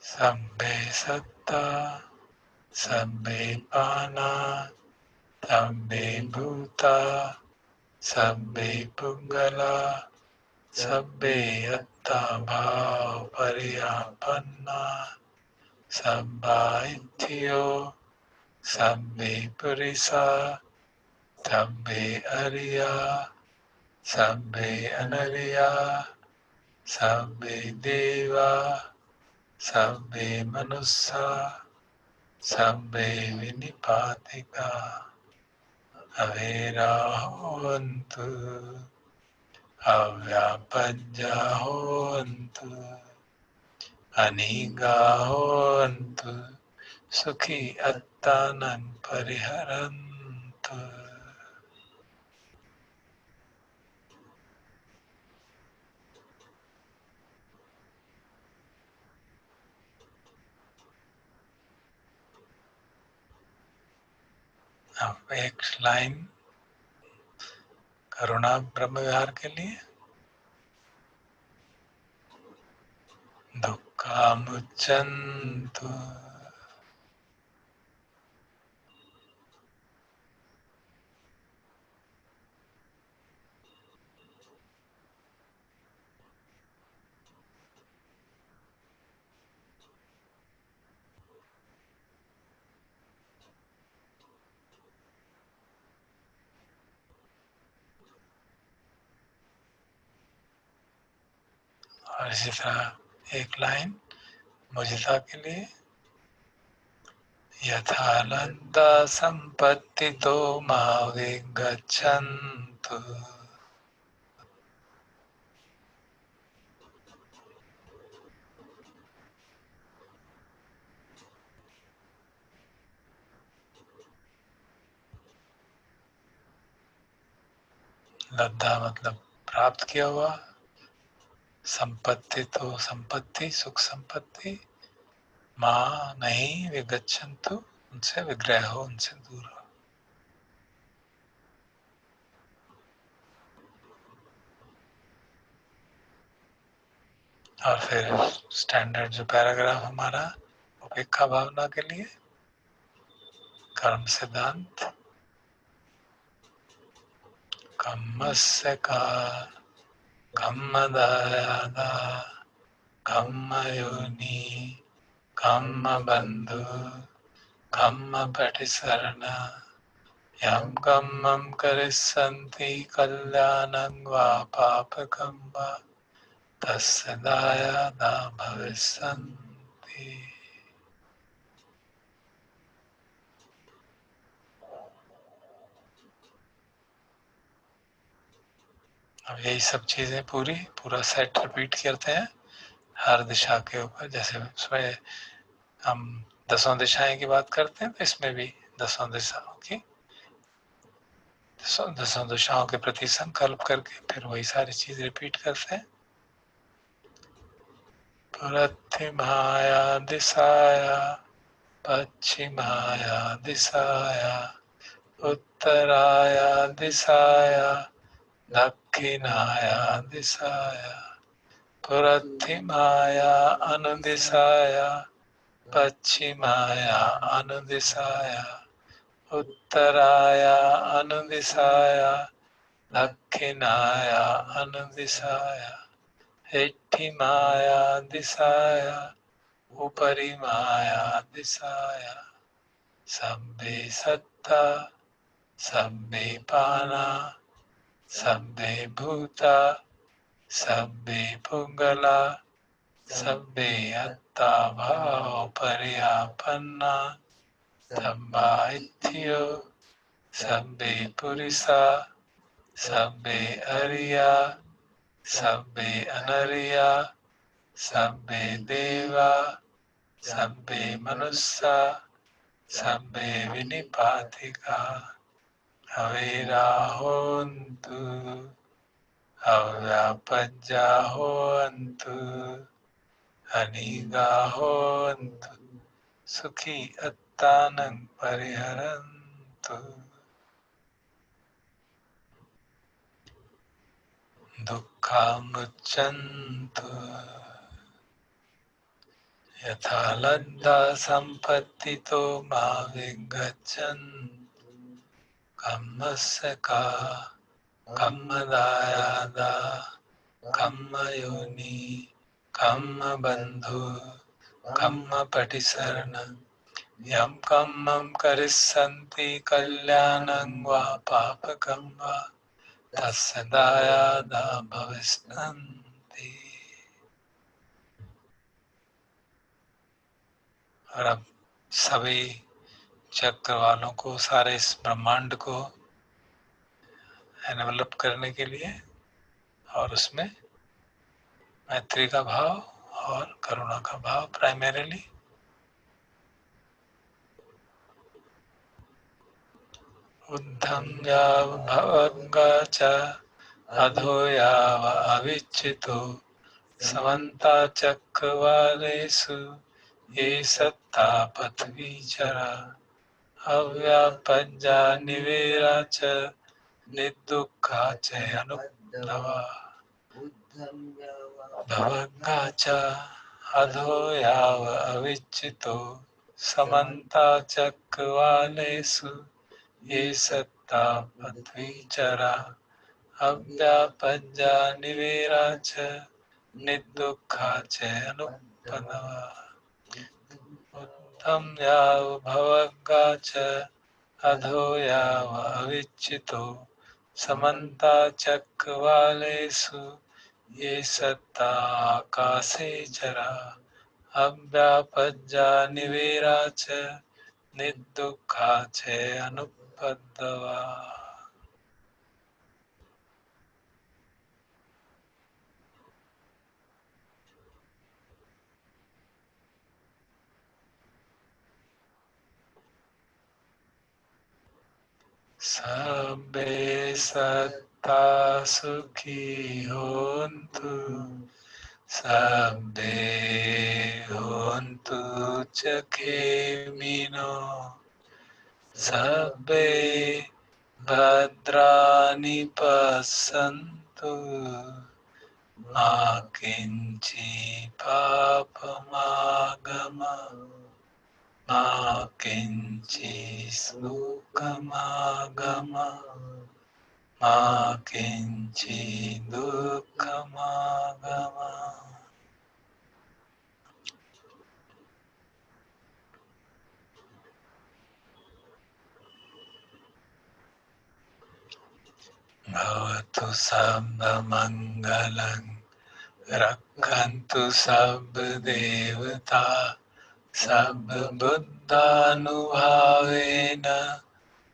Speaker 2: सम्बे सत्ता सम्बे पाना सम्बे भूता सम्बे पुंगला सम्बे अत्ता भाव परियापन्ना सम्बा इत्थियो सम्बे पुरिसा सम्बे अरिया सम्बे अनरिया सम्बे देवा सम्बे मनुष्या सम्बे विनिपातिका अवेराहोन्तु अव्यापज्याहोन्तु अनिगाहोन्तु सुखी अत्तानं परिहरन्तु। अब एक लाइन रुणा ब्रह्म विहार के लिए, दुःखामुच्यन्तु। और इसी तरह एक लाइन मुझता के लिए, यथा लब्धा संपत्तितो मा विगच्छन्तु। लब्धा मतलब प्राप्त किया हुआ, संपत्ति तो संपत्ति, सुख संपत्ति, माँ नहीं विगच्छन्तु, उनसे विग्रह हो, उनसे दूर हो। और फिर स्टैंडर्ड जो पैराग्राफ हमारा उपेक्षा भावना के लिए, कर्म सिद्धांत, कर्मस्य का कर्मदायादा कर्मयोनि कर्मबन्धु कर्मपटिसरण यं कर्मं करिष्यन्ति कल्याणं वा पापकं वा तस्य दायादा भविष्यन्ति। अब यही सब चीजें पूरा सेट रिपीट करते हैं हर दिशा के ऊपर। जैसे उसमें हम 10 दिशाएं की बात करते हैं, तो इसमें भी 10 दिशाओं की 10 दिशाओं के प्रति संकल्प करके फिर वही सारी चीज रिपीट करते हैं। पश्चिमाया दिशाया, पश्चिमाया दिशाया, उत्तराया दिशाया, दक्षिणाया दिशाया, पश्चिमाया अनुदिशाया, पश्चिमाया अनुदिशाया, उत्तराया अनुदिशाया, दक्षिणाया अनुदिशाया, हेठिमाया दिशाया, उपरिमाया दिशाया, सब्बे सत्ता सब्बे पाना सब्बे भूता सब्बे पुंगला सब्बे अत्ता भाव पर्यापन्ना तब्बा इत्थयो सब्बे पुरिसा सब्बे अरिया सब्बे अनरिया सब्बे देवा सब्बे मनुष्या सब्बे विनिपातिका अवेरा होन्तु अव्यापज्जा होन्तु अनीगा होन्तु सुखी अत्तानं परिहरन्तु दुःखामुच्यन्तु यथा लब्धा सम्पत्तितो मा विगच्छन्तु कर्मस्य का कर्मदायादा कर्मयोनि कर्मबन्धु कर्मपटिसरण यं कर्मं करिष्यन्ति कल्याणं वा पापकं वा तस्य दायादा भविष्यन्ति। और अब सभी चक्र वालों को, सारे इस ब्रह्मांड को एनवेलप करने के लिए और उसमें मैत्री का भाव और करुणा का भाव प्राइमरीली, उद्धम याव भवंगा च अधो याव अविच्युतो समन्ता चक्रवालेषु ये सत्ता पृथ्वी चरा अव्यापज्जा निवेरा च निर्दुःखा च अनुपद्रवा
Speaker 3: उद्धम्य
Speaker 2: भवग्गा च अधो याव अविच्युतो समन्ता चक्रवालेषु ये सत्ता पृथ्वीचरा अव्यापज्जा निवेरा च निर्दुःखा च अनुपद्रवा उत्तम याव भवग्गा च अधो याव अविच्युतो समन्ता चक्रवालेषु ये सत्ता आकाशे चरा अव्यापज्जा निवेरा च निर्दुःखा च अनुपद्रवा Sabbe satta sukhi hontu Sabbe hontu chakemino Sabbe bhadrani passantu Ma kinchi papamagama Ma kinchi sukamagama Ma kinchi dukkhamagama Bhavatu sabba mangalang Rakkantu sabba devata Sabba buddhanubhavena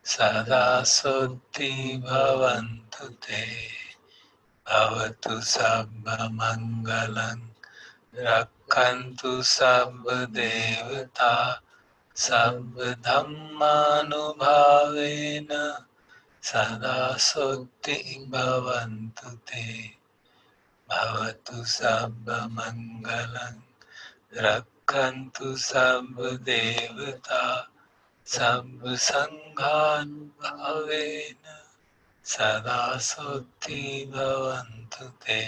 Speaker 2: Sada sotti bhavantu te Bhavatu sabba mangalang Rakkantu sabba devata Sabba dhammanubhavena Sada sotti bhavantu te Bhavatu sabba mangalang Rakkantu sabba devata Sabba sanghanubhavena Sada sotti bhavantu te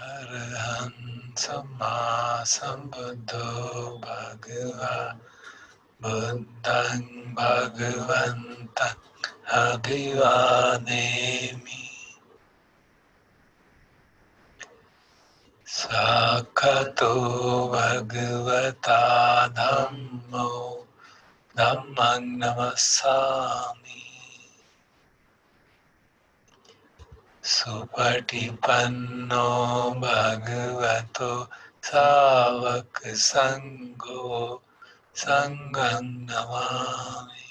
Speaker 2: Arahan Samma Sambuddho Bhagava Buddhang Bhagavantan Abhivademi Sakato Bhagavata Dhammo Dhammang Namassami Supatipanno Bhagavato Savak Sangho Sangham Namami